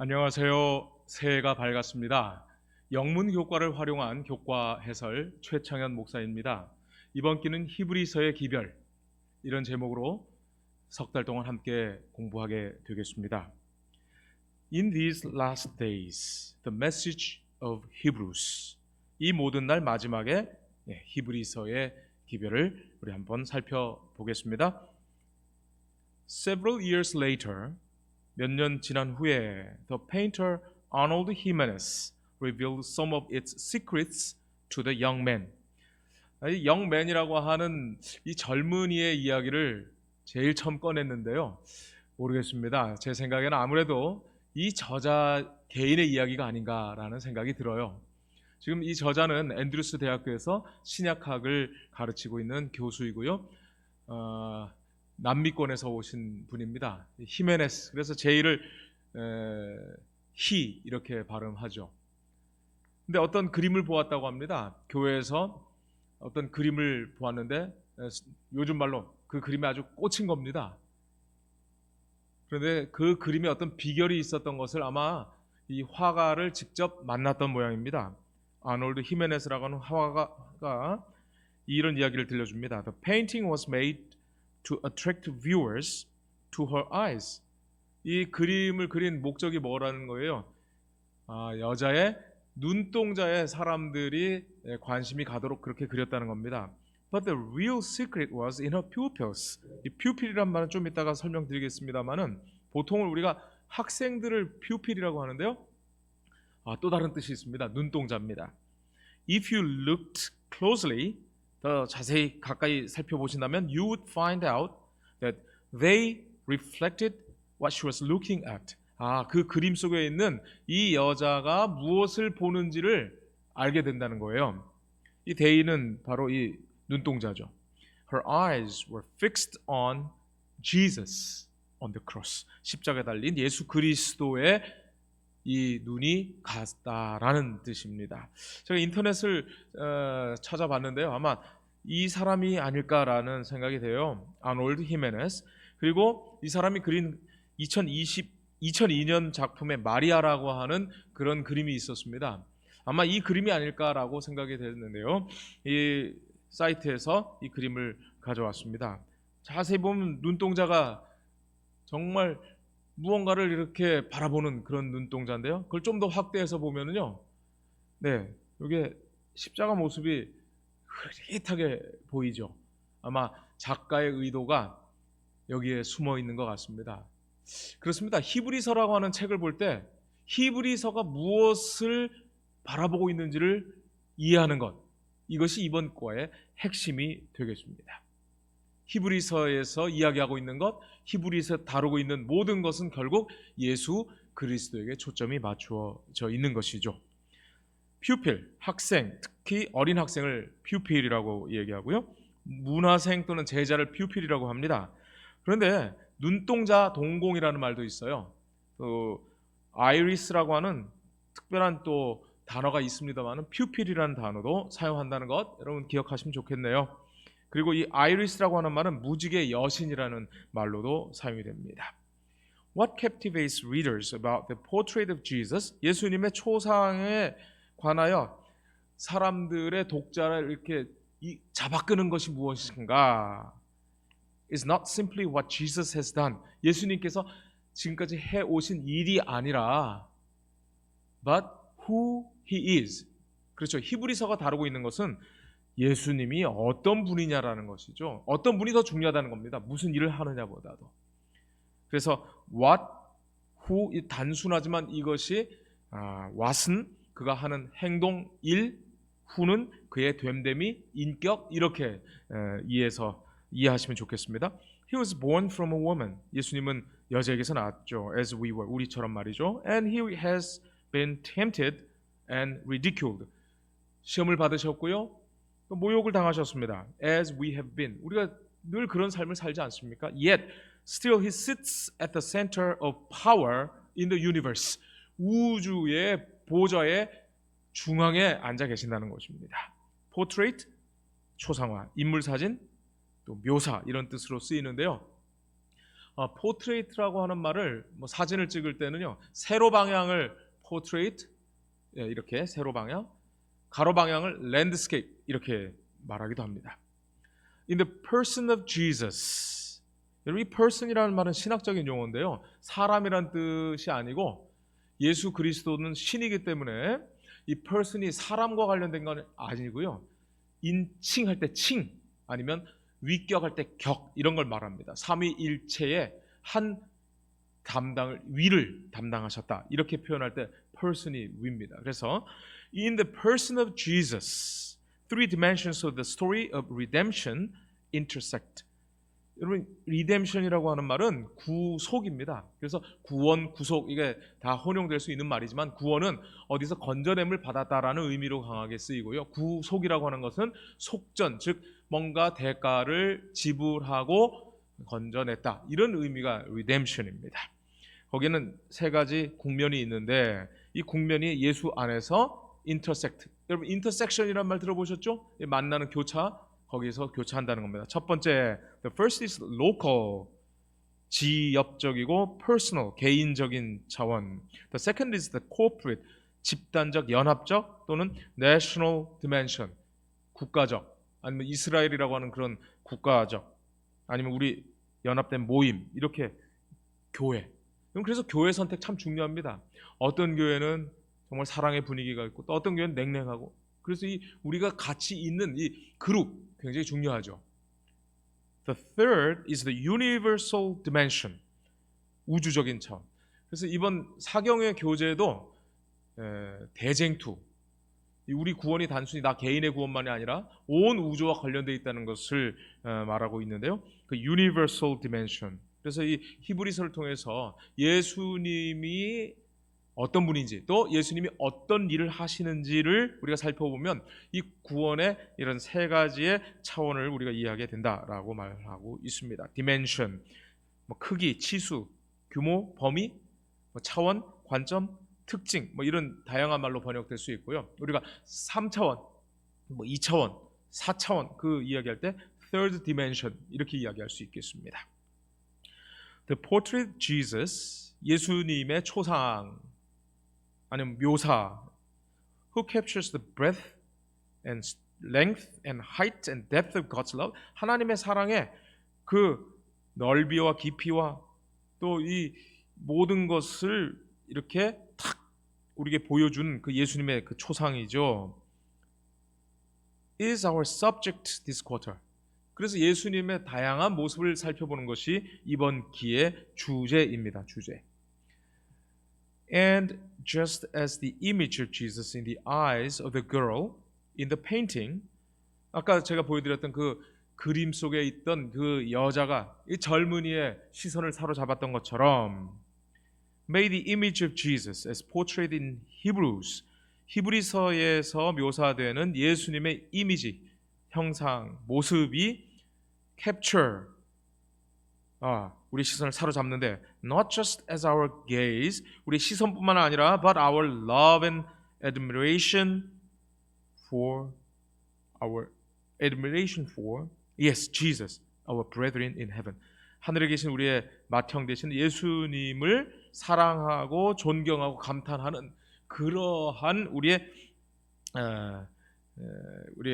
안녕하세요. 새해가 밝았습니다. 영문 교과를 활용한 교과 해설 최창현 목사입니다. 이번 기는 히브리서의 기별, 이런 제목으로 석 달 동안 함께 공부하게 되겠습니다. In these last days, the message of Hebrews. 이 모든 날 마지막에 히브리서의 기별을 우리 한번 살펴보겠습니다. Several years later, 몇 년 지난 후에 the painter Arnold Jimenez revealed some of its secrets to the young man. 이 young man이라고 하는 이 젊은이의 이야기를 제일 처음 꺼냈는데요. 모르겠습니다. 제 생각에는 아무래도 이 저자 개인의 이야기가 아닌가라는 생각이 들어요. 지금 이 저자는 앤드루스 대학교에서 신약학을 가르치고 있는 교수이고요. 남미권에서 오신 분입니다. 히메네스. 그래서 제이를 히 이렇게 발음하죠. 근데 어떤 그림을 보았다고 합니다. 교회에서 어떤 그림을 보았는데 요즘 말로 그 그림에 아주 꽂힌 겁니다. 그런데 그 그림에 어떤 비결이 있었던 것을 아마 이 화가를 직접 만났던 모양입니다. 아놀드 히메네스라고 하는 화가가 이런 이야기를 들려줍니다. The painting was made to attract viewers to her eyes. 이 그림을 그린 목적이 뭐라는 거예요? 여자의 눈동자에 사람들이 관심이 가도록 그렇게 그렸다는 겁니다. But the real secret was in her pupils. 이 pupil이란 말은 좀 이따가 설명드리겠습니다만은 보통은 우리가 학생들을 pupil이라고 하는데요. 또 다른 뜻이 있습니다. 눈동자입니다. If you looked closely, 더 자세히 가까이 살펴보신다면 you would find out that they reflected what she was looking at. 그 그림 속에 있는 이 여자가 무엇을 보는지를 알게 된다는 거예요. 이 they는 바로 이 눈동자죠. Her eyes were fixed on Jesus on the cross. 십자가에 달린 예수 그리스도의 이 눈이 갔다라는 뜻입니다. 제가 인터넷을 찾아봤는데요. 아마 이 사람이 아닐까라는 생각이 돼요. 아놀드 히메네스. 그리고 이 사람이 그린 2002년 작품의 마리아라고 하는 그런 그림이 있었습니다. 아마 이 그림이 아닐까라고 생각이 됐는데요. 이 사이트에서 이 그림을 가져왔습니다. 자세히 보면 눈동자가 정말 무언가를 이렇게 바라보는 그런 눈동자인데요. 그걸 좀 더 확대해서 보면은요. 이게 십자가 모습이 흐릿하게 보이죠. 아마 작가의 의도가 여기에 숨어 있는 것 같습니다. 그렇습니다. 히브리서라고 하는 책을 볼 때 히브리서가 무엇을 바라보고 있는지를 이해하는 것, 이것이 이번 과의 핵심이 되겠습니다. 히브리서에서 이야기하고 있는 것, 히브리서 다루고 있는 모든 것은 결국 예수 그리스도에게 초점이 맞추어져 있는 것이죠. 퓨필, 학생, 특히 어린 학생을 퓨필이라고 얘기하고요. 문화생 또는 제자를 퓨필이라고 합니다. 그런데 눈동자 동공이라는 말도 있어요. 아이리스라고 하는 특별한 또 단어가 있습니다만 퓨필이라는 단어도 사용한다는 것 여러분 기억하시면 좋겠네요. 그리고 이 아이리스라고 하는 말은 무지개 여신이라는 말로도 사용이 됩니다. What captivates readers about the portrait of Jesus? 예수님의 초상에 관하여 사람들의 독자를 이렇게 잡아끄는 것이 무엇인가? It's not simply what Jesus has done. 예수님께서 지금까지 해오신 일이 아니라 but who he is. 그렇죠. 히브리서가 다루고 있는 것은 예수님이 어떤 분이냐라는 것이죠. 어떤 분이 더 중요하다는 겁니다. 무슨 일을 하느냐보다도. 그래서 what, who 단순하지만 이것이 what은 그가 하는 행동, 일, who는 그의 됨됨이, 인격 이렇게 이해하시면 좋겠습니다. He was born from a woman. 예수님은 여자에게서 나왔죠. As we were. 우리처럼 말이죠. And he has been tempted and ridiculed. 시험을 받으셨고요. 또 모욕을 당하셨습니다. As we have been. 우리가 늘 그런 삶을 살지 않습니까? Yet still he sits at the center of power in the universe. 우주의 보좌의 중앙에 앉아 계신다는 것입니다. Portrait, 초상화, 인물 사진, 또 묘사 이런 뜻으로 쓰이는데요. 포트레이트라고 하는 말을 뭐 사진을 찍을 때는요, 세로 방향을 포트레이트, 이렇게 세로 방향, 가로 방향을 랜드스케이프 이렇게 말하기도 합니다. In the person of Jesus. 여러분, 이 person이라는 말은 신학적인 용어인데요, 사람이란 뜻이 아니고 예수 그리스도는 신이기 때문에 이 person이 사람과 관련된 건 아니고요, 인칭할 때 칭, 아니면 위격할 때 격, 이런 걸 말합니다. 삼위일체의 한 담당을, 위를 담당하셨다, 이렇게 표현할 때 person이 위입니다. 그래서 in the person of Jesus, three dimensions of the story of redemption intersect. 여러분, redemption이라고 하는 말은 구속입니다. 그래서 구원, 구속, 이게 다 혼용될 수 있는 말이지만, 구원은 어디서 건져냄을 받았다라는 의미로 강하게 쓰이고요, 구속이라고 하는 것은 속전, 즉 뭔가 대가를 지불하고 건져냈다, 이런 의미가 redemption입니다. 거기는 세 가지 국면이 있는데, 이 국면이 예수 안에서 intersect. 여러분, intersection이라는 말 들어보셨죠? 만나는 교차, 거기서 교차한다는 겁니다. 첫 번째, the first is local, 지역적이고 personal, 개인적인 차원. The second is the corporate, 집단적, 연합적 또는 national dimension, 국가적, 아니면 이스라엘이라고 하는 그런 국가적, 아니면 우리 연합된 모임, 이렇게 교회. 그래서 교회 선택 참 중요합니다. 어떤 교회는 정말 사랑의 분위기가 있고, 또 어떤 교회는 냉랭하고, 그래서 우리가 같이 있는 이 그룹 굉장히 중요하죠. The third is the universal dimension, 우주적인 차원. 그래서 이번 사경의 교재도 대쟁투, 우리 구원이 단순히 나 개인의 구원만이 아니라 온 우주와 관련되어 있다는 것을 말하고 있는데요, 그 universal dimension. 그래서 이 히브리서를 통해서 예수님이 어떤 분인지, 또 예수님이 어떤 일을 하시는지를 우리가 살펴보면 이 구원의 이런 세 가지의 차원을 우리가 이해하게 된다라고 말하고 있습니다. dimension, 크기, 치수, 규모, 범위, 차원, 관점, 특징, 이런 다양한 말로 번역될 수 있고요. 우리가 3차원, 2차원, 4차원 그 이야기할 때 third dimension 이렇게 이야기할 수 있겠습니다. The portrait Jesus, 예수님의 초상 아니면 묘사, who captures the breadth and length and height and depth of God's love, 하나님의 사랑의 그 넓이와 깊이와 또 이 모든 것을 이렇게 탁 우리에게 보여준 그 예수님의 그 초상이죠. is our subject this quarter. 그래서 예수님의 다양한 모습을 살펴보는 것이 이번 기의 주제입니다. 주제. And just as the image of Jesus in the eyes of the girl in the painting, 아까 제가 보여드렸던 그 그림 속에 있던 그 여자가 이 젊은이의 시선을 사로잡았던 것처럼, may the image of Jesus as portrayed in Hebrews, 히브리서에서 묘사되는 예수님의 이미지, 형상, 모습이 capture, 우리 시선을 사로잡는데, not just as our gaze, 우리 시선뿐만 아니라 but our love and admiration for yes, Jesus, our brethren in heaven. 하늘에 계신 우리의 맏형 되신 예수님을 사랑하고 존경하고 감탄하는 그러한 우리의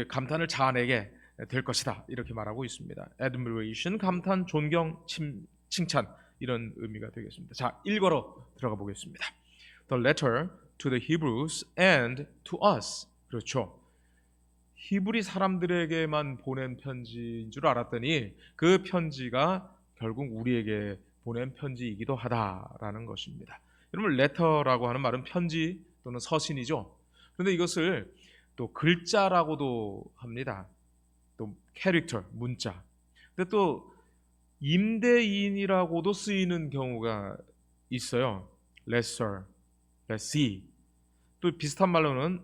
감탄을 자아내게 될 것이다, 이렇게 말하고 있습니다. admiration, 감탄, 존경, 칭찬, 이런 의미가 되겠습니다. 자, 1과로 들어가 보겠습니다. The letter to the Hebrews and to us. 그렇죠. 히브리 사람들에게만 보낸 편지인 줄 알았더니 그 편지가 결국 우리에게 보낸 편지이기도 하다라는 것입니다. 여러분, letter라고 하는 말은 편지 또는 서신이죠. 그런데 이것을 또 글자라고도 합니다. 또 캐릭터, 문자. 근데 또 임대인이라고도 쓰이는 경우가 있어요. lessor, lessee. 또 비슷한 말로는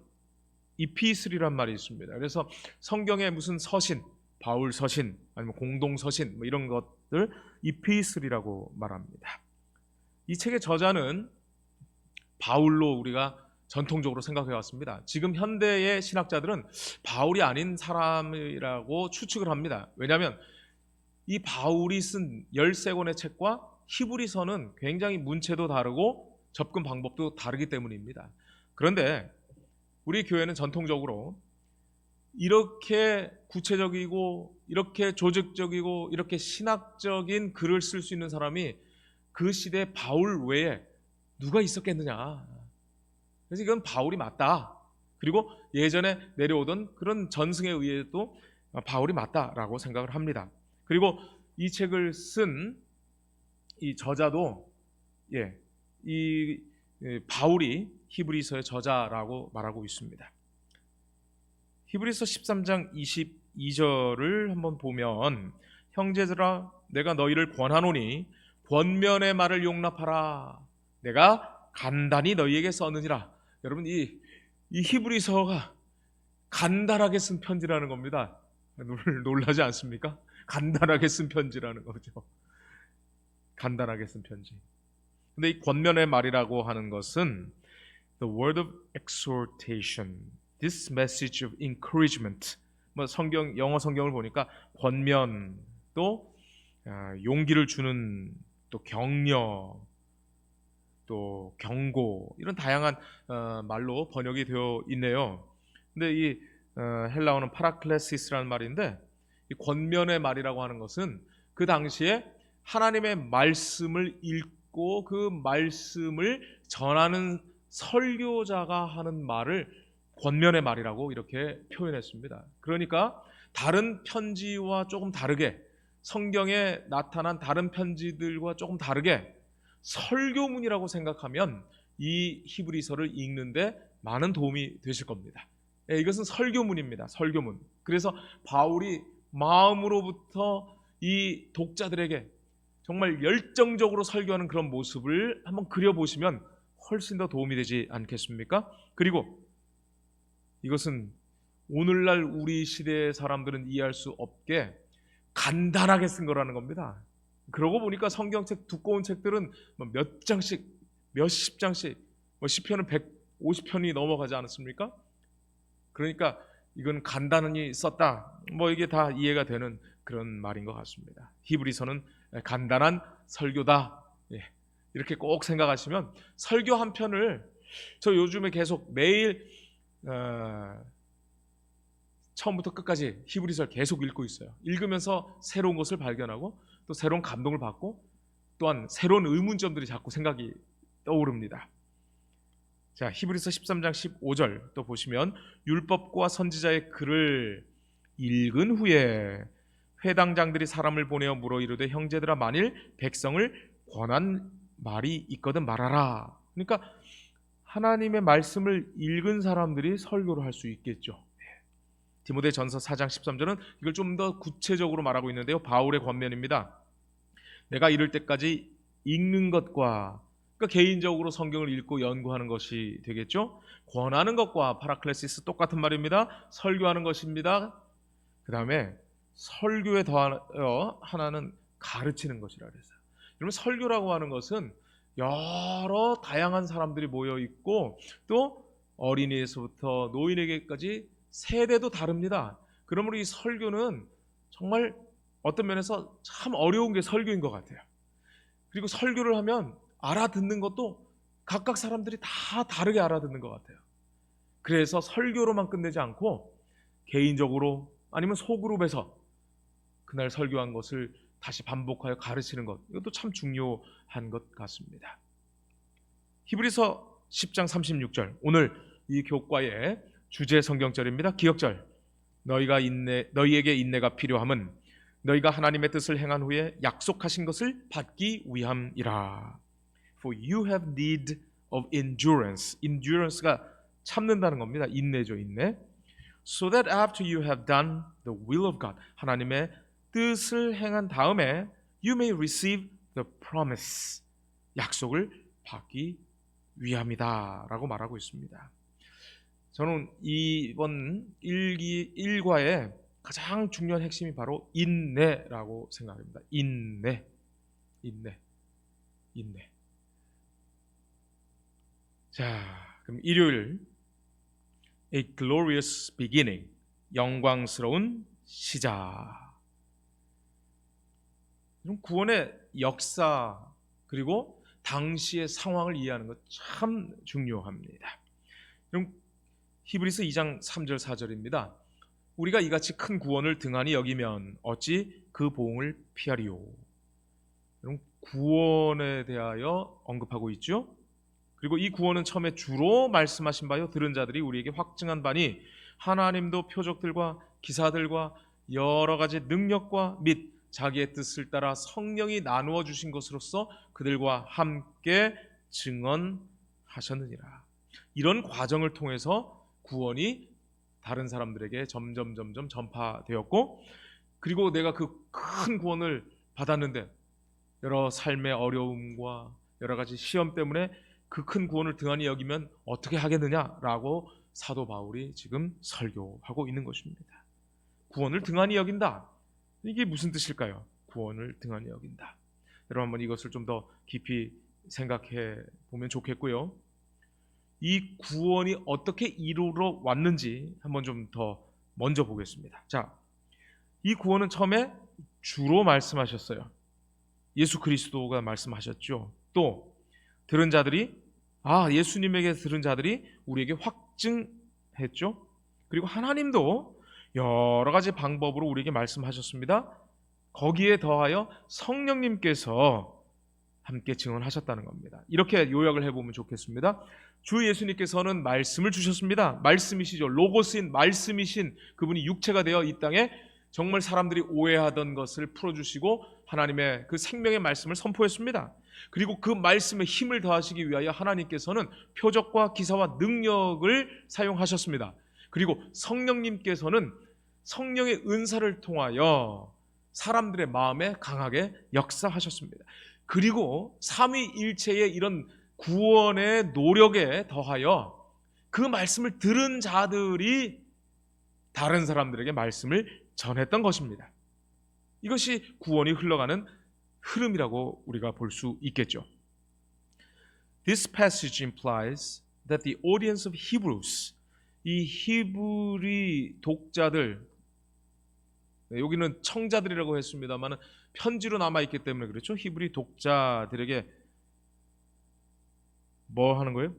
이피슬이란 말이 있습니다. 그래서 성경에 무슨 서신, 바울 서신, 아니면 공동 서신, 이런 것들 이피슬이라고 말합니다. 이 책의 저자는 바울로 우리가 전통적으로 생각해 왔습니다. 지금 현대의 신학자들은 바울이 아닌 사람이라고 추측을 합니다. 왜냐하면 이 바울이 쓴 13권의 책과 히브리서는 굉장히 문체도 다르고 접근 방법도 다르기 때문입니다. 그런데 우리 교회는 전통적으로 이렇게 구체적이고 이렇게 조직적이고 이렇게 신학적인 글을 쓸 수 있는 사람이 그 시대에 바울 외에 누가 있었겠느냐. 그래서 이건 바울이 맞다. 그리고 예전에 내려오던 그런 전승에 의해도 바울이 맞다라고 생각을 합니다. 그리고 이 책을 쓴 이 저자도 이 바울이 히브리서의 저자라고 말하고 있습니다. 히브리서 13장 22절을 한번 보면 형제들아 내가 너희를 권하노니 권면의 말을 용납하라. 내가 간단히 너희에게 썼느니라. 여러분 이 히브리서가 간단하게 쓴 편지라는 겁니다. 놀라지 않습니까? 간단하게 쓴 편지라는 거죠. 간단하게 쓴 편지. 근데 이 권면의 말이라고 하는 것은 the word of exhortation, this message of encouragement. 뭐 영어 성경을 보니까 권면 또 용기를 주는 또 격려 또 경고 이런 다양한 말로 번역이 되어 있네요. 근데 이 헬라어는 파라클레시스라는 말인데 이 권면의 말이라고 하는 것은 그 당시에 하나님의 말씀을 읽고 그 말씀을 전하는 설교자가 하는 말을 권면의 말이라고 이렇게 표현했습니다. 그러니까 다른 편지와 조금 다르게 성경에 나타난 다른 편지들과 조금 다르게 설교문이라고 생각하면 이 히브리서를 읽는데 많은 도움이 되실 겁니다. 이것은 설교문입니다. 설교문. 그래서 바울이 마음으로부터 이 독자들에게 정말 열정적으로 설교하는 그런 모습을 한번 그려보시면 훨씬 더 도움이 되지 않겠습니까? 그리고 이것은 오늘날 우리 시대의 사람들은 이해할 수 없게 간단하게 쓴 거라는 겁니다. 그러고 보니까 성경책 두꺼운 책들은 몇 장씩 몇십 장씩 시편은 150편이 넘어가지 않았습니까? 그러니까 이건 간단히 썼다. 이게 다 이해가 되는 그런 말인 것 같습니다. 히브리서는 간단한 설교다. 이렇게 꼭 생각하시면 설교 한 편을 저 요즘에 계속 매일 처음부터 끝까지 히브리서를 계속 읽고 있어요. 읽으면서 새로운 것을 발견하고 또 새로운 감동을 받고 또한 새로운 의문점들이 자꾸 생각이 떠오릅니다. 자, 히브리서 13장 15절 또 보시면 율법과 선지자의 글을 읽은 후에 회당장들이 사람을 보내어 물어 이르되 형제들아 만일 백성을 권한 말이 있거든 말하라. 그러니까 하나님의 말씀을 읽은 사람들이 설교를 할 수 있겠죠. 디모데전서 4장 13절은 이걸 좀 더 구체적으로 말하고 있는데요. 바울의 권면입니다. 내가 이를 때까지 읽는 것과 그러니까 개인적으로 성경을 읽고 연구하는 것이 되겠죠. 권하는 것과 파라클레시스 똑같은 말입니다. 설교하는 것입니다. 그 다음에 설교에 더하여 하나는 가르치는 것이라 그랬어요. 여러분 설교라고 하는 것은 여러 다양한 사람들이 모여 있고 또 어린이에서부터 노인에게까지 세대도 다릅니다. 그러므로 이 설교는 정말 어떤 면에서 참 어려운 게 설교인 것 같아요. 그리고 설교를 하면 알아듣는 것도 각각 사람들이 다 다르게 알아듣는 것 같아요. 그래서 설교로만 끝내지 않고 개인적으로 아니면 소그룹에서 그날 설교한 것을 다시 반복하여 가르치는 것, 이것도 참 중요한 것 같습니다. 히브리서 10장 36절, 오늘 이 교과의 주제 성경절입니다. 기억절. 너희에게 인내가 필요함은 너희가 하나님의 뜻을 행한 후에 약속하신 것을 받기 위함이라. For you have need of endurance. endurance가 참는다는 겁니다. 인내죠, 인내. So that after you have done the will of God, 하나님의 뜻을 행한 다음에 you may receive the promise. 약속을 받기 위함이다라고 말하고 있습니다. 저는 이번 일과의 가장 중요한 핵심이 바로 인내라고 생각합니다. 인내. 자, 그럼 일요일 A glorious beginning, 영광스러운 시작. 이런 구원의 역사 그리고 당시의 상황을 이해하는 것 참 중요합니다. 그럼 히브리서 2장 3절 4절입니다. 우리가 이같이 큰 구원을 등한히 여기면 어찌 그 보응을 피하리요. 그럼 구원에 대하여 언급하고 있죠. 그리고 이 구원은 처음에 주로 말씀하신 바요 들은 자들이 우리에게 확증한 바니 하나님도 표적들과 기사들과 여러 가지 능력과 및 자기의 뜻을 따라 성령이 나누어 주신 것으로서 그들과 함께 증언하셨느니라. 이런 과정을 통해서 구원이 다른 사람들에게 점점 전파되었고, 그리고 내가 그 큰 구원을 받았는데 여러 삶의 어려움과 여러 가지 시험 때문에 그 큰 구원을 등한히 여기면 어떻게 하겠느냐라고 사도 바울이 지금 설교하고 있는 것입니다. 구원을 등한히 여긴다. 이게 무슨 뜻일까요? 구원을 등한히 여긴다. 여러분 한번 이것을 좀 더 깊이 생각해 보면 좋겠고요. 이 구원이 어떻게 이루러 왔는지 한번 좀 더 먼저 보겠습니다. 자, 이 구원은 처음에 주로 말씀하셨어요. 예수 그리스도가 말씀하셨죠. 또 들은 자들이 예수님에게 들은 자들이 우리에게 확증했죠. 그리고 하나님도 여러 가지 방법으로 우리에게 말씀하셨습니다. 거기에 더하여 성령님께서 함께 증언하셨다는 겁니다. 이렇게 요약을 해보면 좋겠습니다. 주 예수님께서는 말씀을 주셨습니다. 말씀이시죠. 로고스인 말씀이신 그분이 육체가 되어 이 땅에 정말 사람들이 오해하던 것을 풀어주시고 하나님의 그 생명의 말씀을 선포했습니다. 그리고 그 말씀에 힘을 더하시기 위하여 하나님께서는 표적과 기사와 능력을 사용하셨습니다. 그리고 성령님께서는 성령의 은사를 통하여 사람들의 마음에 강하게 역사하셨습니다. 그리고 삼위일체의 이런 구원의 노력에 더하여 그 말씀을 들은 자들이 다른 사람들에게 말씀을 전했던 것입니다. 이것이 구원이 흘러가는 흐름이라고 우리가 볼 수 있겠죠. This passage implies that the audience of Hebrews, 이 히브리 독자들, 여기는 청자들이라고 했습니다만 편지로 남아있기 때문에 그렇죠. 히브리 독자들에게 뭐 하는 거예요?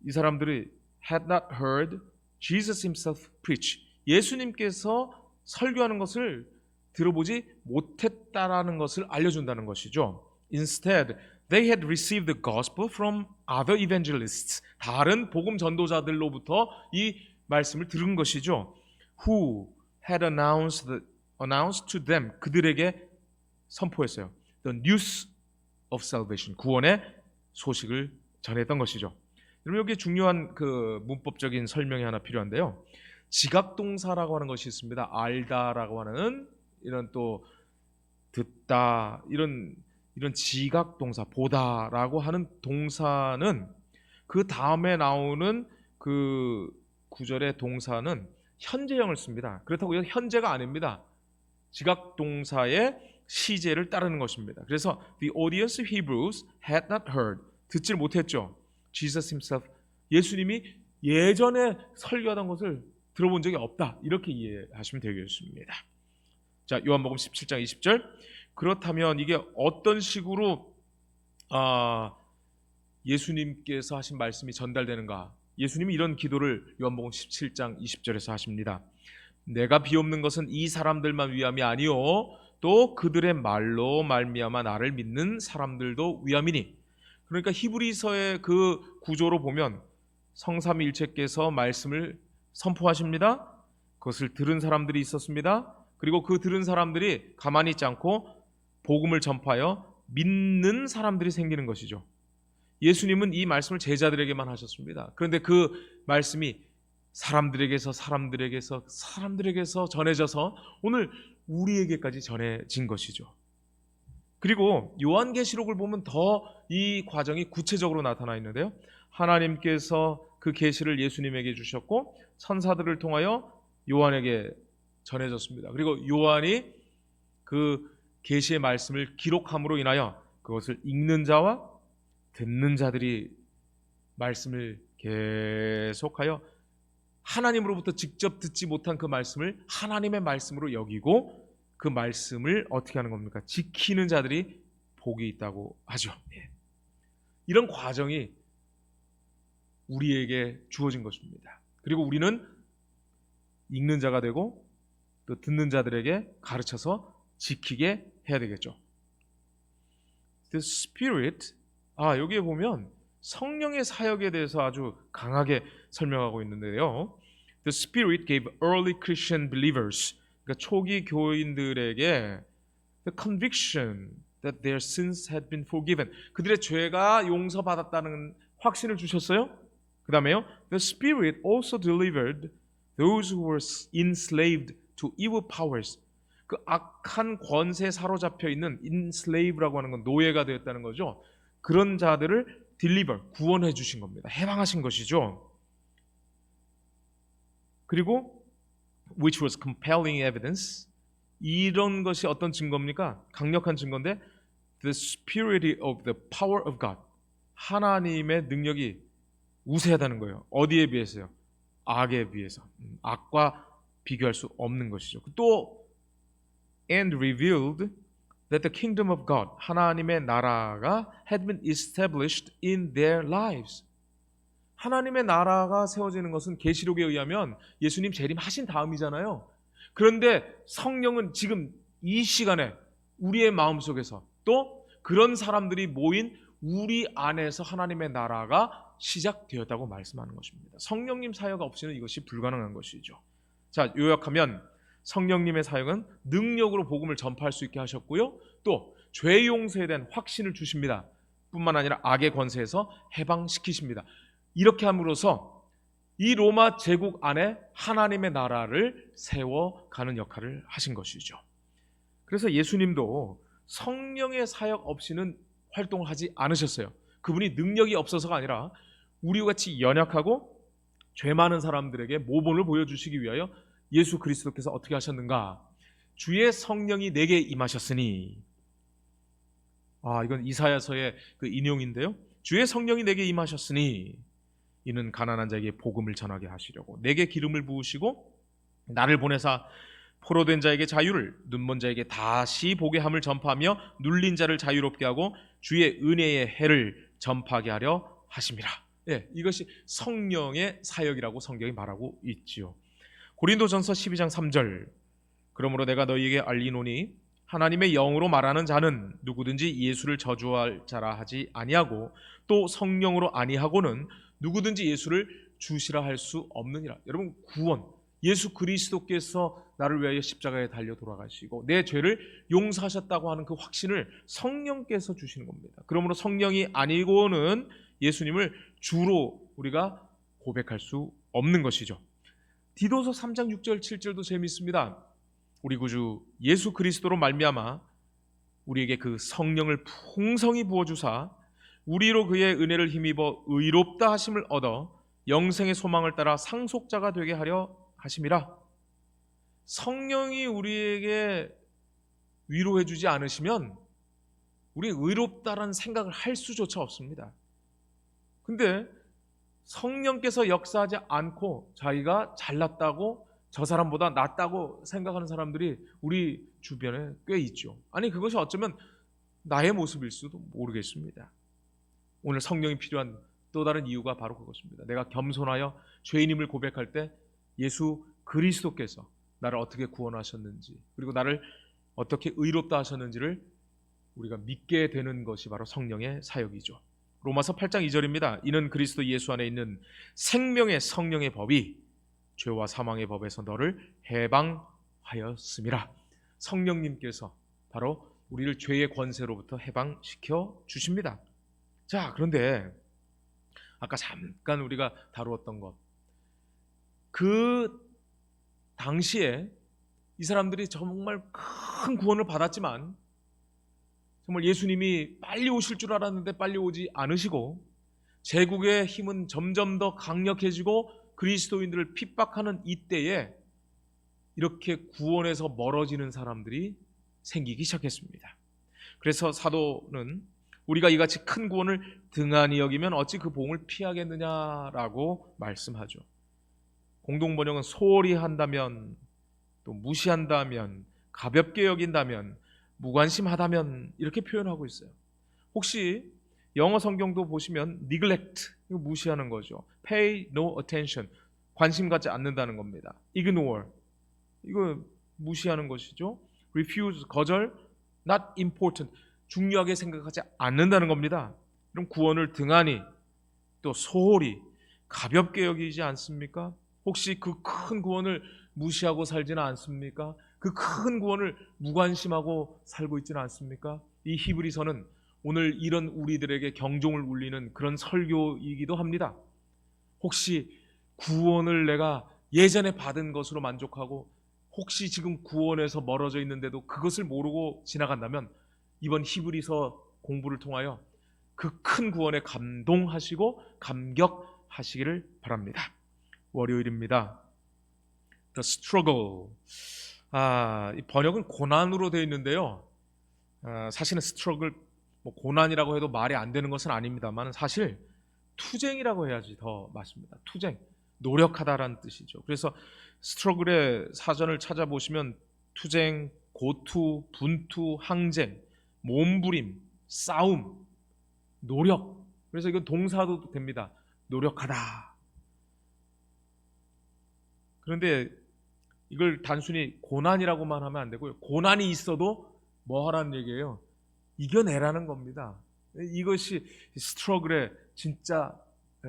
이 사람들이 had not heard Jesus himself preach. 예수님께서 설교하는 것을 들어보지 못했다라는 것을 알려준다는 것이죠. Instead, they had received the gospel from other evangelists. 다른 복음 전도자들로부터 이 말씀을 들은 것이죠. Who had announced to them. 그들에게 선포했어요. The news of salvation. 구원의 소식을 전했던 것이죠. 여러분 여기 중요한 그 문법적인 설명이 하나 필요한데요. 지각동사라고 하는 것이 있습니다. 알다라고 하는 이런 또 듣다 이런 지각동사 보다라고 하는 동사는 그 다음에 나오는 그 구절의 동사는 현재형을 씁니다. 그렇다고 이건 현재가 아닙니다. 지각동사의 시제를 따르는 것입니다. 그래서 the audience of Hebrews had not heard. 듣질 못했죠. Jesus himself. 예수님이 예전에 설교하던 것을 들어본 적이 없다. 이렇게 이해하시면 되겠습니다. 자, 요한복음 17장 20절. 그렇다면 이게 어떤 식으로 예수님께서 하신 말씀이 전달되는가? 예수님이 이런 기도를 요한복음 17장 20절에서 하십니다. 내가 비옵는 것은 이 사람들만 위함이 아니요 또 그들의 말로 말미암아 나를 믿는 사람들도 위함이니. 그러니까 히브리서의 그 구조로 보면 성삼위일체께서 말씀을 선포하십니다. 그것을 들은 사람들이 있었습니다. 그리고 그 들은 사람들이 가만히 있지 않고 복음을 전파하여 믿는 사람들이 생기는 것이죠. 예수님은 이 말씀을 제자들에게만 하셨습니다. 그런데 그 말씀이 사람들에게서 전해져서 오늘 우리에게까지 전해진 것이죠. 그리고 요한계시록을 보면 더 이 과정이 구체적으로 나타나 있는데요. 하나님께서 그 계시를 예수님에게 주셨고 천사들을 통하여 요한에게 전해졌습니다. 그리고 요한이 그 계시의 말씀을 기록함으로 인하여 그것을 읽는 자와 듣는 자들이 말씀을 계속하여 하나님으로부터 직접 듣지 못한 그 말씀을 하나님의 말씀으로 여기고 그 말씀을 어떻게 하는 겁니까? 지키는 자들이 복이 있다고 하죠. 이런 과정이 우리에게 주어진 것입니다. 그리고 우리는 읽는 자가 되고 또 듣는 자들에게 가르쳐서 지키게 해야 되겠죠. The Spirit, 여기에 보면 성령의 사역에 대해서 아주 강하게 설명하고 있는데요. The Spirit gave early Christian believers, 그러니까 초기 교인들에게 the conviction that their sins had been forgiven. 그들의 죄가 용서받았다는 확신을 주셨어요. 그 다음에요. The Spirit also delivered those who were enslaved to evil powers. 그 악한 권세에 사로잡혀 있는 enslave라고 하는 건 노예가 되었다는 거죠. 그런 자들을 deliver, 구원해 주신 겁니다. 해방하신 것이죠. 그리고 which was compelling evidence. 이런 것이 어떤 증거입니까? 강력한 증거인데 the superiority of the power of God. 하나님의 능력이 우세하다는 거예요. 어디에 비해서요? 악에 비해서. 악과 비교할 수 없는 것이죠. 또 and revealed that the kingdom of God, 하나님의 나라가 had been established in their lives. 하나님의 나라가 세워지는 것은 계시록에 의하면 예수님 재림하신 다음이잖아요. 그런데 성령은 지금 이 시간에 우리의 마음속에서 또 그런 사람들이 모인 우리 안에서 하나님의 나라가 시작되었다고 말씀하는 것입니다. 성령님 사역 없이는 이것이 불가능한 것이죠. 자, 요약하면 성령님의 사역은 능력으로 복음을 전파할 수 있게 하셨고요. 또 죄 용서에 대한 확신을 주십니다. 뿐만 아니라 악의 권세에서 해방시키십니다. 이렇게 함으로써 이 로마 제국 안에 하나님의 나라를 세워가는 역할을 하신 것이죠. 그래서 예수님도 성령의 사역 없이는 활동을 하지 않으셨어요. 그분이 능력이 없어서가 아니라 우리와 같이 연약하고 죄 많은 사람들에게 모범을 보여주시기 위하여 예수 그리스도께서 어떻게 하셨는가? 주의 성령이 내게 임하셨으니, 이건 이사야서의 그 인용인데요. 주의 성령이 내게 임하셨으니 이는 가난한 자에게 복음을 전하게 하시려고 내게 기름을 부으시고 나를 보내사 포로된 자에게 자유를, 눈먼 자에게 다시 보게 함을 전파하며 눌린 자를 자유롭게 하고 주의 은혜의 해를 전파하게 하려 하심이라. 이것이 성령의 사역이라고 성경이 말하고 있지요. 고린도전서 12장 3절, 그러므로 내가 너희에게 알리노니 하나님의 영으로 말하는 자는 누구든지 예수를 저주할 자라 하지 아니하고 또 성령으로 아니하고는 누구든지 예수를 주시라 할 수 없느니라. 여러분, 구원, 예수 그리스도께서 나를 위하여 십자가에 달려 돌아가시고 내 죄를 용서하셨다고 하는 그 확신을 성령께서 주시는 겁니다. 그러므로 성령이 아니고는 예수님을 주로 우리가 고백할 수 없는 것이죠. 디도서 3장 6절 7절도 재미있습니다. 우리 구주 예수 그리스도로 말미암아 우리에게 그 성령을 풍성히 부어주사 우리로 그의 은혜를 힘입어 의롭다 하심을 얻어 영생의 소망을 따라 상속자가 되게 하려 하심이라. 성령이 우리에게 위로해 주지 않으시면 우리 의롭다라는 생각을 할 수조차 없습니다. 근데 성령께서 역사하지 않고 자기가 잘났다고, 저 사람보다 낫다고 생각하는 사람들이 우리 주변에 꽤 있죠. 아니, 그것이 어쩌면 나의 모습일 수도 모르겠습니다. 오늘 성령이 필요한 또 다른 이유가 바로 그것입니다. 내가 겸손하여 죄인임을 고백할 때 예수 그리스도께서 나를 어떻게 구원하셨는지, 그리고 나를 어떻게 의롭다 하셨는지를 우리가 믿게 되는 것이 바로 성령의 사역이죠. 로마서 8장 2절입니다. 이는 그리스도 예수 안에 있는 생명의 성령의 법이 죄와 사망의 법에서 너를 해방하였음이라. 성령님께서 바로 우리를 죄의 권세로부터 해방시켜 주십니다. 자, 그런데 아까 잠깐 우리가 다루었던 것, 그 당시에 이 사람들이 정말 큰 구원을 받았지만 정말 예수님이 빨리 오실 줄 알았는데 빨리 오지 않으시고 제국의 힘은 점점 더 강력해지고 그리스도인들을 핍박하는 이때에 이렇게 구원에서 멀어지는 사람들이 생기기 시작했습니다. 그래서 사도는 우리가 이같이 큰 구원을 등한히 여기면 어찌 그 복음을 피하겠느냐라고 말씀하죠. 공동번역은 소홀히 한다면, 또 무시한다면, 가볍게 여긴다면, 무관심하다면 이렇게 표현하고 있어요. 혹시 영어 성경도 보시면 neglect, 이거 무시하는 거죠. pay no attention, 관심 갖지 않는다는 겁니다. ignore, 이거 무시하는 것이죠. refuse, 거절, not important, 중요하게 생각하지 않는다는 겁니다. 그럼 구원을 등한히 또 소홀히 가볍게 여기지 않습니까? 혹시 그 큰 구원을 무시하고 살지는 않습니까? 그 큰 구원을 무관심하고 살고 있지는 않습니까? 이 히브리서는 오늘 이런 우리들에게 경종을 울리는 그런 설교이기도 합니다. 혹시 구원을 내가 예전에 받은 것으로 만족하고 혹시 지금 구원에서 멀어져 있는데도 그것을 모르고 지나간다면 이번 히브리서 공부를 통하여 그 큰 구원에 감동하시고 감격하시기를 바랍니다. 월요일입니다. The struggle. 이 번역은 고난으로 되어 있는데요. 사실은 struggle, 고난이라고 해도 말이 안 되는 것은 아닙니다만 사실 투쟁이라고 해야지 더 맞습니다. 투쟁, 노력하다라는 뜻이죠. 그래서 struggle의 사전을 찾아보시면 투쟁, 고투, 분투, 항쟁, 몸부림, 싸움, 노력. 그래서 이건 동사도 됩니다. 노력하다. 그런데 이걸 단순히 고난이라고만 하면 안 되고요. 고난이 있어도 뭐 하라는 얘기예요? 이겨내라는 겁니다. 이것이 스트러글의 진짜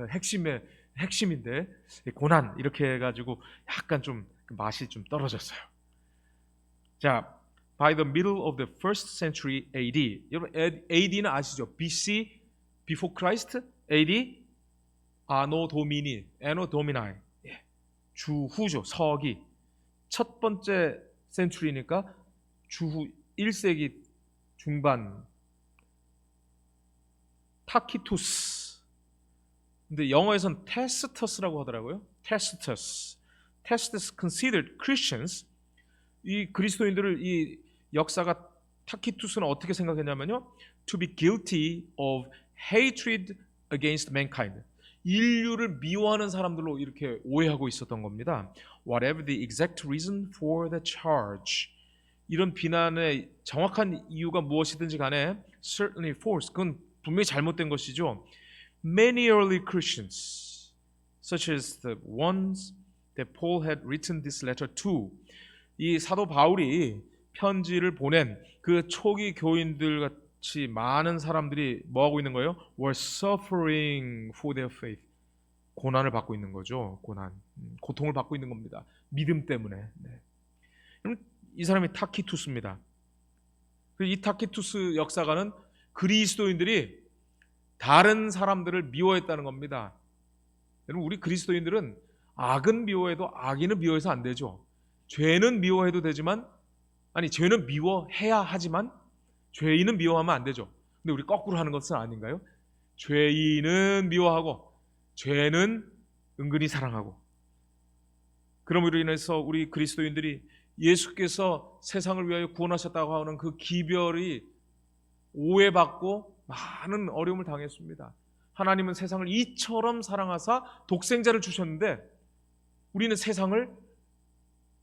핵심인데 고난 이렇게 해가지고 약간 좀 맛이 좀 떨어졌어요. 자, by the middle of the first century AD. 여러분 AD는 아시죠? BC, before Christ, AD, Anno Domini, Anno Domini. 주후죠. 서기. 첫 번째 센츄리니까 주후 1세기 중반. 타키투스. 근데 영어에서는 테스터스라고 하더라고요. 테스터스 considered Christians. 이 그리스도인들을 이 역사가 타키투스는 어떻게 생각했냐면요. To be guilty of hatred against mankind. 인류를 미워하는 사람들로 이렇게 오해하고 있었던 겁니다. Whatever the exact reason for the charge. 이런 비난의 정확한 이유가 무엇이든지 간에 certainly false. 그건 분명히 잘못된 것이죠. Many early Christians, such as the ones that Paul had written this letter to. 이 사도 바울이 편지를 보낸 그 초기 교인들 같이 많은 사람들이 뭐 하고 있는 거예요? Were suffering for their faith. 고난을 받고 있는 거죠. 고통을 받고 있는 겁니다. 믿음 때문에. 그럼 이 사람이 타키투스입니다. 이 타키투스 역사가는 그리스도인들이 다른 사람들을 미워했다는 겁니다. 여러분 우리 그리스도인들은 악은 미워해도 악인은 미워해서 안 되죠. 죄는 미워해도 되지만 죄는 미워해야 하지만 죄인은 미워하면 안 되죠. 근데 우리 거꾸로 하는 것은 아닌가요? 죄인은 미워하고 죄는 은근히 사랑하고. 그러므로 인해서 우리 그리스도인들이 예수께서 세상을 위하여 구원하셨다고 하는 그 기별이 오해받고 많은 어려움을 당했습니다. 하나님은 세상을 이처럼 사랑하사 독생자를 주셨는데 우리는 세상을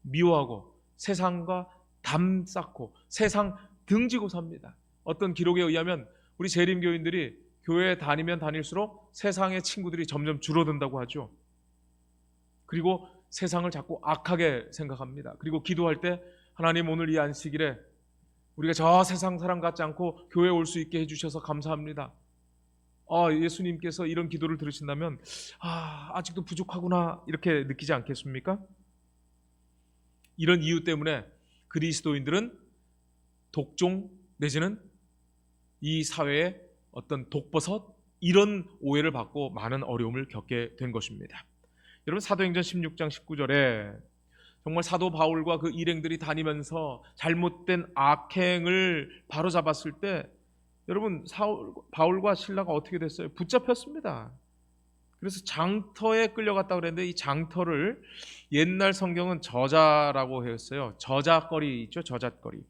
미워하고 세상과 담 쌓고 세상 등지고 삽니다. 어떤 기록에 의하면 우리 재림교인들이 교회에 다니면 다닐수록 세상의 친구들이 점점 줄어든다고 하죠. 그리고 세상을 자꾸 악하게 생각합니다. 그리고 기도할 때 하나님 오늘 이 안식일에 우리가 저 세상 사람 같지 않고 교회에 올 수 있게 해주셔서 감사합니다. 예수님께서 이런 기도를 들으신다면 아직도 부족하구나 이렇게 느끼지 않겠습니까? 이런 이유 때문에 그리스도인들은 독종 내지는 이 사회의 어떤 독버섯 이런 오해를 받고 많은 어려움을 겪게 된 것입니다. 여러분 사도행전 16장 19절에 정말 사도 바울과 그 일행들이 다니면서 잘못된 악행을 바로잡았을 때 여러분 바울과 실라가 어떻게 됐어요? 붙잡혔습니다. 그래서 장터에 끌려갔다고 그랬는데 이 장터를 옛날 성경은 저자라고 했어요. 저잣거리 있죠? 저잣거리.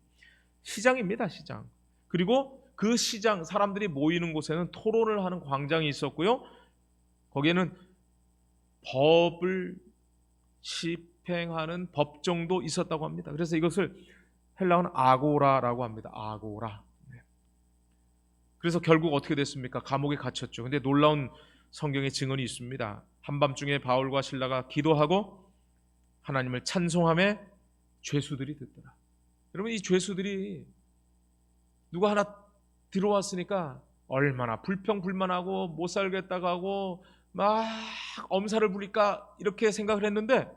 시장입니다. 시장. 그리고 그 시장 사람들이 모이는 곳에는 토론을 하는 광장이 있었고요. 거기에는 법을 집행하는 법정도 있었다고 합니다. 그래서 이것을 헬라어는 아고라라고 합니다. 아고라. 네. 그래서 결국 어떻게 됐습니까? 감옥에 갇혔죠. 근데 놀라운 성경의 증언이 있습니다. 한밤중에 바울과 실라가 기도하고 하나님을 찬송하며 죄수들이 듣더라. 여러분, 이 죄수들이 누가 하나 들어왔으니까 얼마나 불평불만하고 못 살겠다고 하고 막 엄살을 부릴까 이렇게 생각을 했는데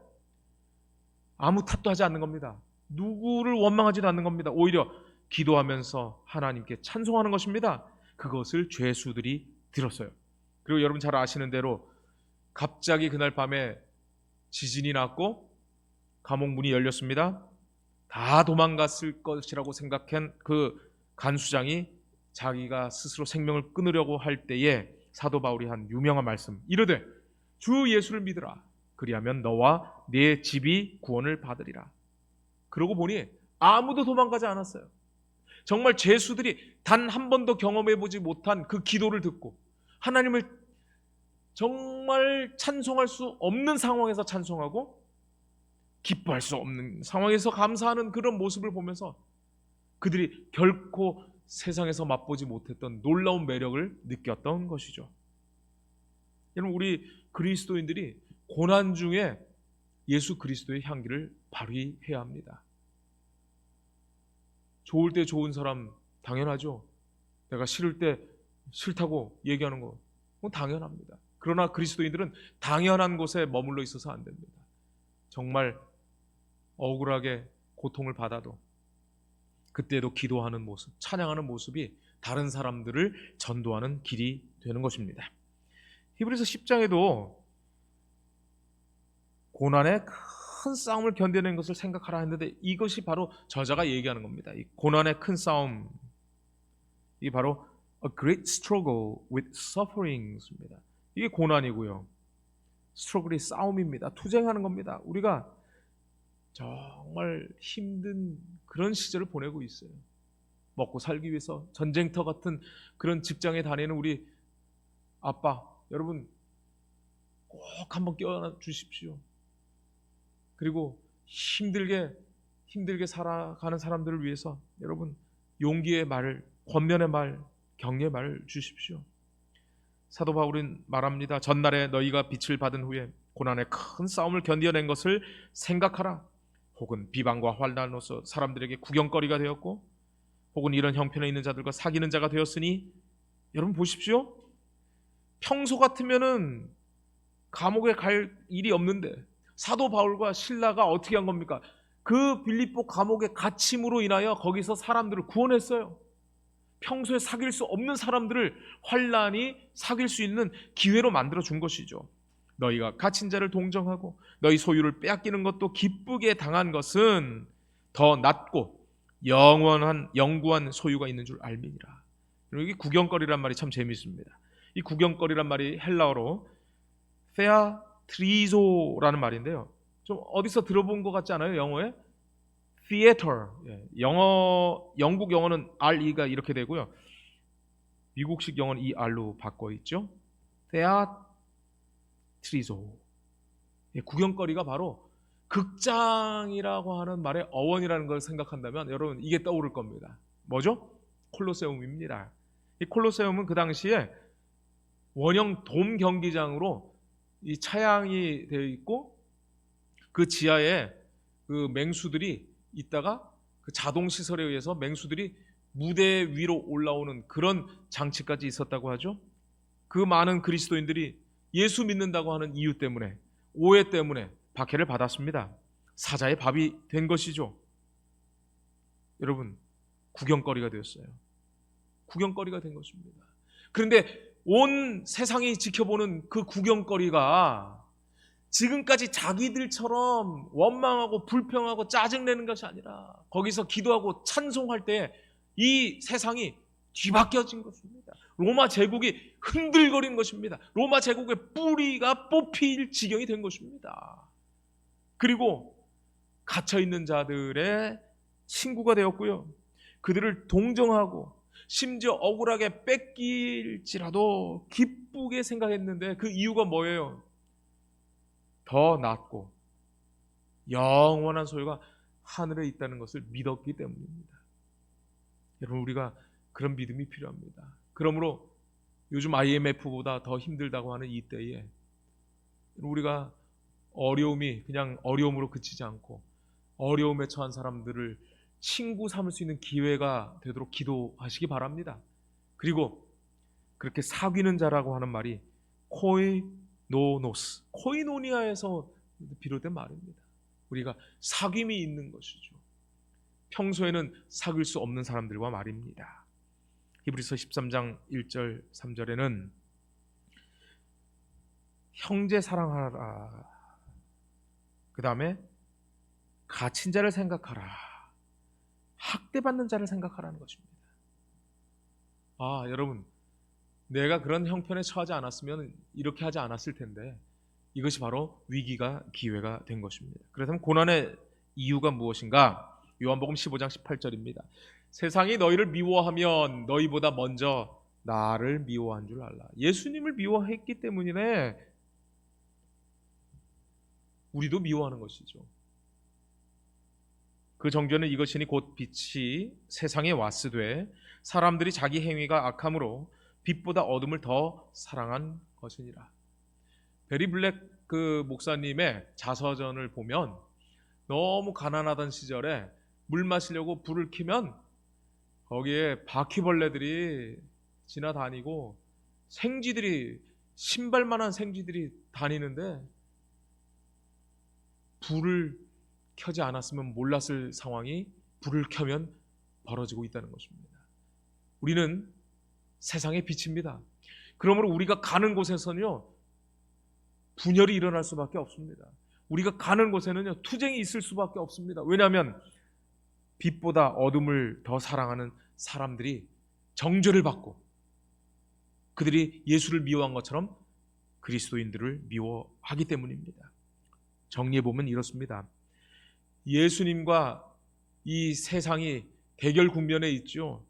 아무 탓도 하지 않는 겁니다. 누구를 원망하지도 않는 겁니다. 오히려 기도하면서 하나님께 찬송하는 것입니다. 그것을 죄수들이 들었어요. 그리고 여러분 잘 아시는 대로 갑자기 그날 밤에 지진이 났고 감옥 문이 열렸습니다. 다 도망갔을 것이라고 생각한 그 간수장이 자기가 스스로 생명을 끊으려고 할 때에 사도 바울이 한 유명한 말씀, 이르되 주 예수를 믿으라. 그리하면 너와 네 집이 구원을 받으리라. 그러고 보니 아무도 도망가지 않았어요. 정말 죄수들이 단 한 번도 경험해보지 못한 그 기도를 듣고 하나님을 정말 찬송할 수 없는 상황에서 찬송하고 기뻐할 수 없는 상황에서 감사하는 그런 모습을 보면서 그들이 결코 세상에서 맛보지 못했던 놀라운 매력을 느꼈던 것이죠. 여러분, 우리 그리스도인들이 고난 중에 예수 그리스도의 향기를 발휘해야 합니다. 좋을 때 좋은 사람 당연하죠. 내가 싫을 때 싫다고 얘기하는 거 당연합니다. 그러나 그리스도인들은 당연한 곳에 머물러 있어서 안 됩니다. 정말 억울하게 고통을 받아도 그때도 기도하는 모습, 찬양하는 모습이 다른 사람들을 전도하는 길이 되는 것입니다. 히브리서 10장에도 고난의 큰 싸움을 견뎌낸 것을 생각하라 했는데 이것이 바로 저자가 얘기하는 겁니다. 이 고난의 큰 싸움, 이게 바로 a great struggle with sufferings입니다. 이게 고난이고요. struggle이 싸움입니다. 투쟁하는 겁니다. 우리가 정말 힘든 그런 시절을 보내고 있어요. 먹고 살기 위해서 전쟁터 같은 그런 직장에 다니는 우리 아빠 여러분 꼭 한번 껴안아 주십시오. 그리고 힘들게 살아가는 사람들을 위해서 여러분 용기의 말, 권면의 말, 격려의 말을 주십시오. 사도 바울은 말합니다. 전날에 너희가 빛을 받은 후에 고난의 큰 싸움을 견뎌낸 것을 생각하라. 혹은 비방과 환난으로서 사람들에게 구경거리가 되었고 혹은 이런 형편에 있는 자들과 사귀는 자가 되었으니 여러분 보십시오. 평소 같으면은 감옥에 갈 일이 없는데 사도 바울과 실라가 어떻게 한 겁니까? 그 빌립보 감옥에 갇힘으로 인하여 거기서 사람들을 구원했어요. 평소에 사귈 수 없는 사람들을 환난이 사귈 수 있는 기회로 만들어 준 것이죠. 너희가 갇힌 자를 동정하고 너희 소유를 빼앗기는 것도 기쁘게 당한 것은 더 낫고 영구한 소유가 있는 줄 알미니라. 여기 구경거리란 말이 참 재미있습니다. 이 구경거리란 말이 헬라어로 페아트리조라는 말인데요. 좀 어디서 들어본 것 같지 않아요? 영어에 theater. 영국 영어는 RE가 이렇게 되고요. 미국식 영어는 ER로 바꿔 있죠. 페아트리조. 구경거리가 바로 극장이라고 하는 말의 어원이라는 걸 생각한다면 여러분 이게 떠오를 겁니다. 뭐죠? 콜로세움입니다. 이 콜로세움은 그 당시에 원형 돔 경기장으로 이 차양이 되어 있고 그 지하에 그 맹수들이 있다가 그 자동 시설에 의해서 맹수들이 무대 위로 올라오는 그런 장치까지 있었다고 하죠. 그 많은 그리스도인들이 예수 믿는다고 하는 이유 때문에 오해 때문에 박해를 받았습니다. 사자의 밥이 된 것이죠. 여러분 구경거리가 되었어요. 구경거리가 된 것입니다. 그런데 온 세상이 지켜보는 그 구경거리가 지금까지 자기들처럼 원망하고 불평하고 짜증내는 것이 아니라 거기서 기도하고 찬송할 때 이 세상이 뒤바뀌어진 것입니다. 로마 제국이 흔들거린 것입니다. 로마 제국의 뿌리가 뽑힐 지경이 된 것입니다. 그리고 갇혀있는 자들의 친구가 되었고요. 그들을 동정하고 심지어 억울하게 뺏길지라도 기쁘게 생각했는데 그 이유가 뭐예요? 더 낫고 영원한 소유가 하늘에 있다는 것을 믿었기 때문입니다. 여러분, 우리가 그런 믿음이 필요합니다. 그러므로 요즘 IMF보다 더 힘들다고 하는 이 때에 우리가 어려움이 그냥 어려움으로 그치지 않고 어려움에 처한 사람들을 친구 삼을 수 있는 기회가 되도록 기도하시기 바랍니다. 그리고 그렇게 사귀는 자라고 하는 말이 코이노노스, 코이노니아에서 비롯된 말입니다. 우리가 사귐이 있는 것이죠. 평소에는 사귈 수 없는 사람들과 말입니다. 히브리서 13장 1절 3절에는 형제 사랑하라, 그 다음에 갇힌 자를 생각하라, 학대받는 자를 생각하라는 것입니다. 여러분, 내가 그런 형편에 처하지 않았으면 이렇게 하지 않았을 텐데 이것이 바로 위기가 기회가 된 것입니다. 그렇다면 고난의 이유가 무엇인가? 요한복음 15장 18절입니다. 세상이 너희를 미워하면 너희보다 먼저 나를 미워한 줄 알라. 예수님을 미워했기 때문이네 우리도 미워하는 것이죠. 그 정죄는 이것이니 곧 빛이 세상에 왔으되 사람들이 자기 행위가 악함으로 빛보다 어둠을 더 사랑한 것이니라. 베리 블랙 그 목사님의 자서전을 보면 너무 가난하던 시절에 물 마시려고 불을 켜면 거기에 바퀴벌레들이 지나다니고 생쥐들이, 신발만한 생쥐들이 다니는데 불을 켜지 않았으면 몰랐을 상황이 불을 켜면 벌어지고 있다는 것입니다. 우리는 세상의 빛입니다. 그러므로 우리가 가는 곳에서는요, 분열이 일어날 수밖에 없습니다. 우리가 가는 곳에는요, 투쟁이 있을 수밖에 없습니다. 왜냐하면 빛보다 어둠을 더 사랑하는 사람들이 정죄를 받고 그들이 예수를 미워한 것처럼 그리스도인들을 미워하기 때문입니다. 정리해보면 이렇습니다. 예수님과 이 세상이 대결 국면에 있죠.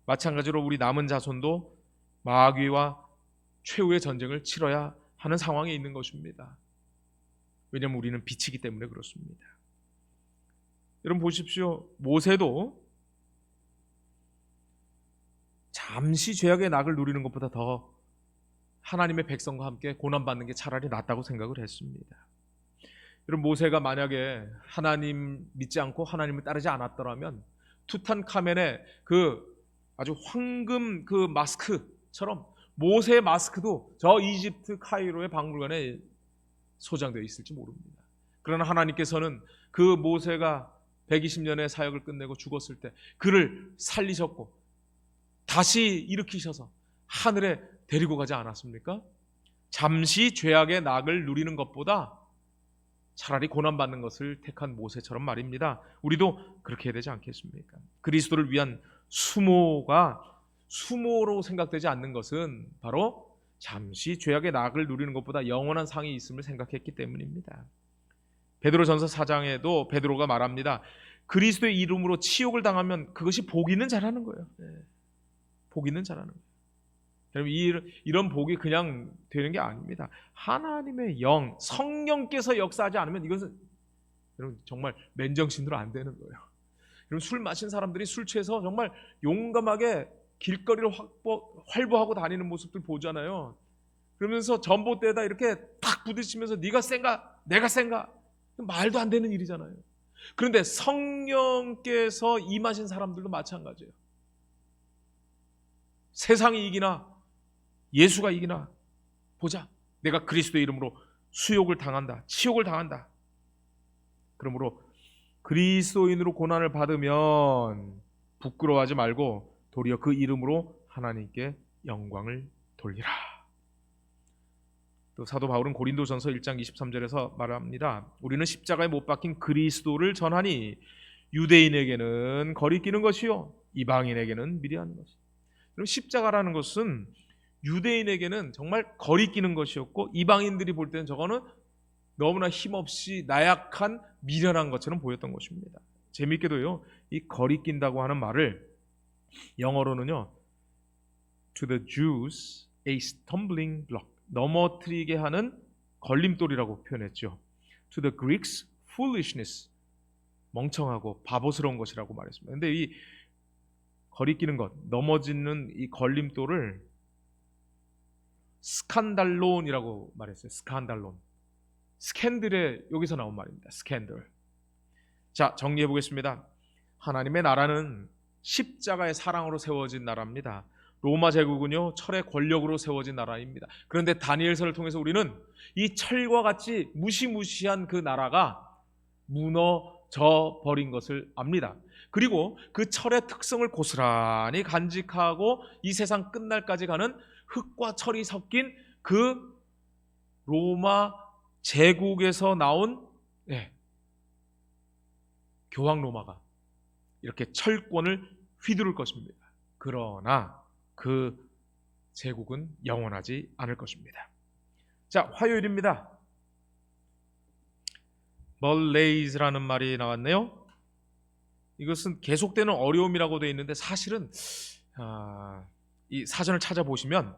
마찬가지로 우리 남은 자손도 마귀와 최후의 전쟁을 치러야 하는 상황에 있는 것입니다. 왜냐하면 우리는 빛이기 때문에 그렇습니다. 여러분 보십시오. 모세도 잠시 죄악의 낙을 누리는 것보다 더 하나님의 백성과 함께 고난받는 게 차라리 낫다고 생각을 했습니다. 여러분, 모세가 만약에 하나님 믿지 않고 하나님을 따르지 않았더라면 투탄카멘의 그 아주 황금 그 마스크처럼 모세의 마스크도 저 이집트 카이로의 박물관에 소장되어 있을지 모릅니다. 그러나 하나님께서는 그 모세가 120년의 사역을 끝내고 죽었을 때 그를 살리셨고 다시 일으키셔서 하늘에 데리고 가지 않았습니까? 잠시 죄악의 낙을 누리는 것보다 차라리 고난받는 것을 택한 모세처럼 말입니다. 우리도 그렇게 해야 되지 않겠습니까? 그리스도를 위한 수모로 생각되지 않는 것은 바로 잠시 죄악의 낙을 누리는 것보다 영원한 상이 있음을 생각했기 때문입니다. 베드로전서 4장에도 베드로가 말합니다. 그리스도의 이름으로 치욕을 당하면 그것이 복 있는 자라는 거예요. 복 있는 자라는 거예요. 여러분, 이런 복이 그냥 되는 게 아닙니다. 하나님의 영, 성령께서 역사하지 않으면 이것은 여러분 정말 맨정신으로 안 되는 거예요. 여러분, 술 마신 사람들이 술 취해서 정말 용감하게 길거리를 활보하고 다니는 모습들 보잖아요. 그러면서 전봇대에다 이렇게 탁 부딪히면서 네가 센가 내가 센가, 말도 안 되는 일이잖아요. 그런데 성령께서 임하신 사람들도 마찬가지예요. 세상이 이기나 예수가 이기나 보자. 내가 그리스도의 이름으로 수욕을 당한다, 치욕을 당한다. 그러므로 그리스도인으로 고난을 받으면 부끄러워하지 말고 도리어 그 이름으로 하나님께 영광을 돌리라. 또 사도 바울은 고린도전서 1장 23절에서 말합니다. 우리는 십자가에 못 박힌 그리스도를 전하니 유대인에게는 거리끼는 것이요 이방인에게는 미련한 것이. 그럼 십자가라는 것은 유대인에게는 정말 거리끼는 것이었고 이방인들이 볼 때는 저거는 너무나 힘없이 나약한 미련한 것처럼 보였던 것입니다. 재미있게도요, 이 거리낀다고 하는 말을 영어로는요, to the Jews a stumbling block, 넘어뜨리게 하는 걸림돌이라고 표현했죠. To the Greeks foolishness, 멍청하고 바보스러운 것이라고 말했습니다. 근데 이 거리끼는 것, 넘어지는 이 걸림돌을 스칸달론이라고 말했어요. 스칸달론. 스캔들에 여기서 나온 말입니다. 스캔들. 자, 정리해 보겠습니다. 하나님의 나라는 십자가의 사랑으로 세워진 나라입니다. 로마 제국은요, 철의 권력으로 세워진 나라입니다. 그런데 다니엘서를 통해서 우리는 이 철과 같이 무시무시한 그 나라가 무너져 버린 것을 압니다. 그리고 그 철의 특성을 고스란히 간직하고 이 세상 끝날까지 가는 흙과 철이 섞인 그 로마 제국에서 나온 교황 로마가 이렇게 철권을 휘두를 것입니다. 그러나 그 제국은 영원하지 않을 것입니다. 자, 화요일입니다. 멀레이즈라는 말이 나왔네요. 이것은 계속되는 어려움이라고 되어 있는데 사실은 이 사전을 찾아보시면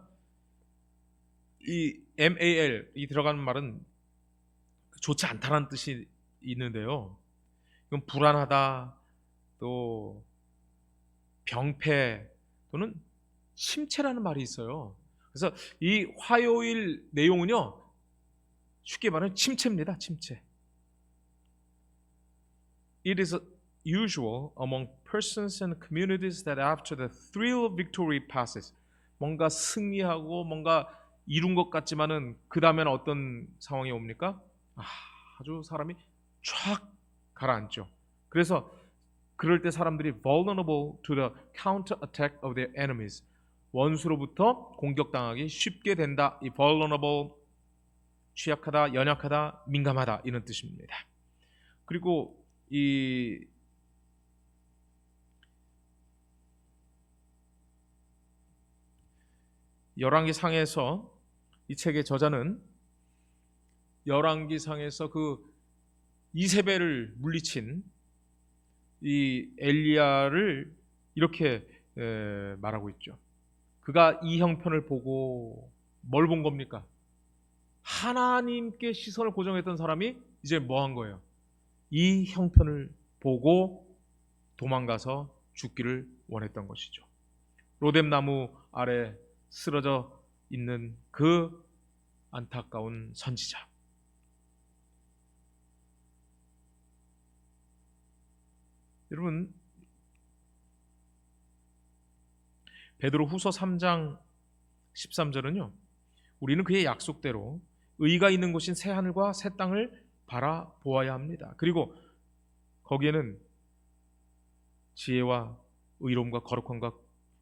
이 mal 이 들어가는 말은 좋지 않다는 뜻이 있는데요. 이건 불안하다, 또 병폐 또는 침체라는 말이 있어요. 그래서 이 화요일 내용은요, 쉽게 말하면 침체입니다. 침체. It is usual among persons and communities that after the thrill of victory passes, 뭔가 승리하고 뭔가 이룬 것 같지만은 그 다음에는 어떤 상황이 옵니까? 아주 사람이 쫙 가라앉죠. 그래서 그럴 때 사람들이 vulnerable to the counter attack of their enemies, 원수로부터 공격당하기 쉽게 된다. 이 vulnerable, 취약하다, 연약하다, 민감하다 이런 뜻입니다. 그리고 이 열왕기상에서 이 책의 저자는 열왕기상에서 그 이세벨을 물리친 이 엘리야를 이렇게 말하고 있죠. 그가 이 형편을 보고 뭘 본 겁니까? 하나님께 시선을 고정했던 사람이 이제 뭐 한 거예요? 이 형편을 보고 도망가서 죽기를 원했던 것이죠. 로뎀나무 아래 쓰러져 있는 그 안타까운 선지자. 여러분, 베드로 후서 3장 13절은요, 우리는 그의 약속대로 의가 있는 곳인 새 하늘과 새 땅을 바라보아야 합니다. 그리고 거기에는 지혜와 의로움과 거룩함과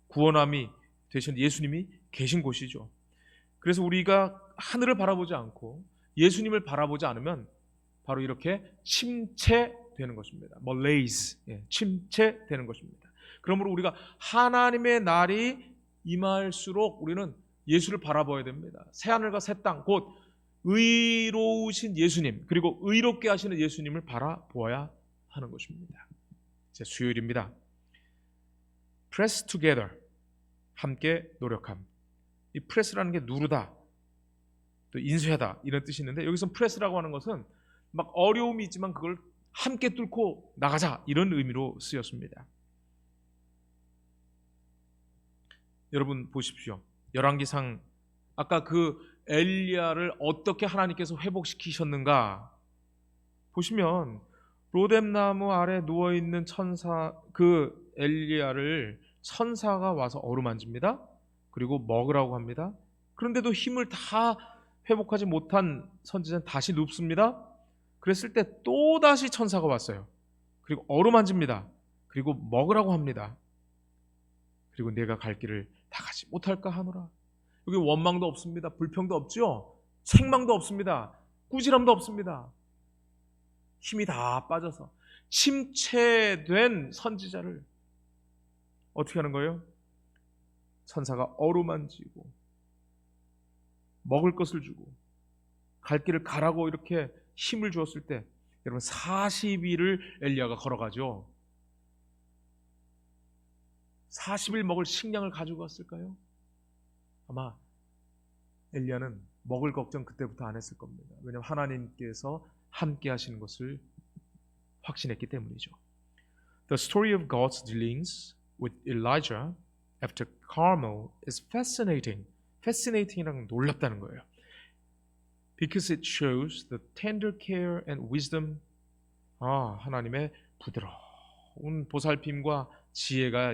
구원함이 되신 예수님이 계신 곳이죠. 그래서 우리가 하늘을 바라보지 않고 예수님을 바라보지 않으면 바로 이렇게 침체되는 것입니다. 멀레이즈, 침체되는 것입니다. 그러므로 우리가 하나님의 날이 임할수록 우리는 예수를 바라봐야 됩니다. 새하늘과 새 땅, 곧 의로우신 예수님, 그리고 의롭게 하시는 예수님을 바라보아야 하는 것입니다. 이제 수요일입니다. Press together, 함께 노력함. 이 press라는 게 누르다, 또 인쇄하다 이런 뜻이 있는데, 여기서 press라고 하는 것은 막 어려움이 있지만 그걸 함께 뚫고 나가자 이런 의미로 쓰였습니다. 여러분 보십시오. 열왕기상, 아까 그 엘리야를 어떻게 하나님께서 회복시키셨는가 보시면, 로뎀나무 아래 누워있는 천사, 그 엘리야를 천사가 와서 어루만집니다. 그리고 먹으라고 합니다. 그런데도 힘을 다 회복하지 못한 선지자는 다시 눕습니다. 그랬을 때 또다시 천사가 왔어요. 그리고 어루만집니다. 그리고 먹으라고 합니다. 그리고 내가 갈 길을 다 가지 못할까 하노라. 여기 원망도 없습니다. 불평도 없죠. 책망도 없습니다. 꾸지람도 없습니다. 힘이 다 빠져서 침체된 선지자를 어떻게 하는 거예요? 천사가 어루만지고 먹을 것을 주고 갈 길을 가라고 이렇게 힘을 주었을 때, 여러분 40일을 엘리야가 걸어가죠. 40일 먹을 식량을 가지고 갔을까요? 아마 엘리야는 먹을 걱정 그때부터 안 했을 겁니다. 왜냐하면 하나님께서 함께 하시는 것을 확신했기 때문이죠. The story of God's dealings with Elijah after Carmel is fascinating. fascinating이란 놀랍다는 거예요. Because it shows the tender care and wisdom, 하나님의 부드러운 보살핌과 지혜가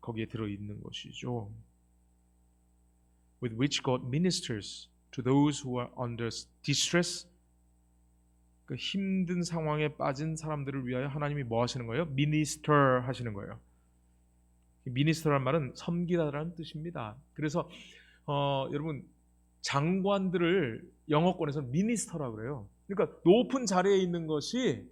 거기에 들어있는 것이죠. With which God ministers to those who are under distress. 그 힘든 상황에 빠진 사람들을 위하여 하나님이 뭐 하시는 거예요? minister 하시는 거예요. minister란 말은 섬기다라는 뜻입니다. 그래서 여러분 장관들을 영어권에서는 minister라고 그래요. 그러니까 높은 자리에 있는 것이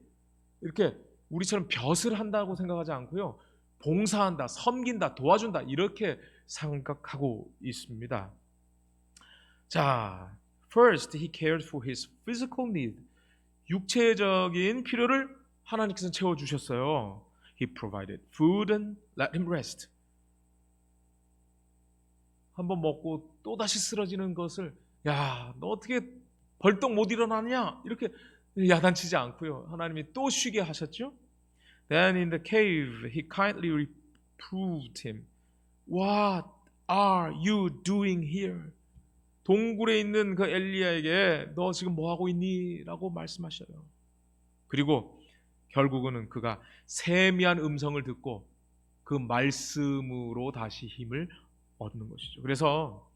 이렇게 우리처럼 벼슬 한다고 생각하지 않고요. 봉사한다, 섬긴다, 도와준다 이렇게 생각하고 있습니다. 자, first he cared for his physical need. 육체적인 필요를 하나님께서 채워주셨어요. He provided food and let him rest. 한번 먹고 또다시 쓰러지는 것을 야, 너 어떻게 벌떡 못 일어나냐? 이렇게 야단치지 않고요. 하나님이 또 쉬게 하셨죠. Then in the cave he kindly reproved him. What are you doing here? 동굴에 있는 그 엘리야에게 너 지금 뭐 하고 있니? 라고 말씀하셔요. 그리고 결국은 그가 세미한 음성을 듣고 그 말씀으로 다시 힘을 얻는 것이죠. 그래서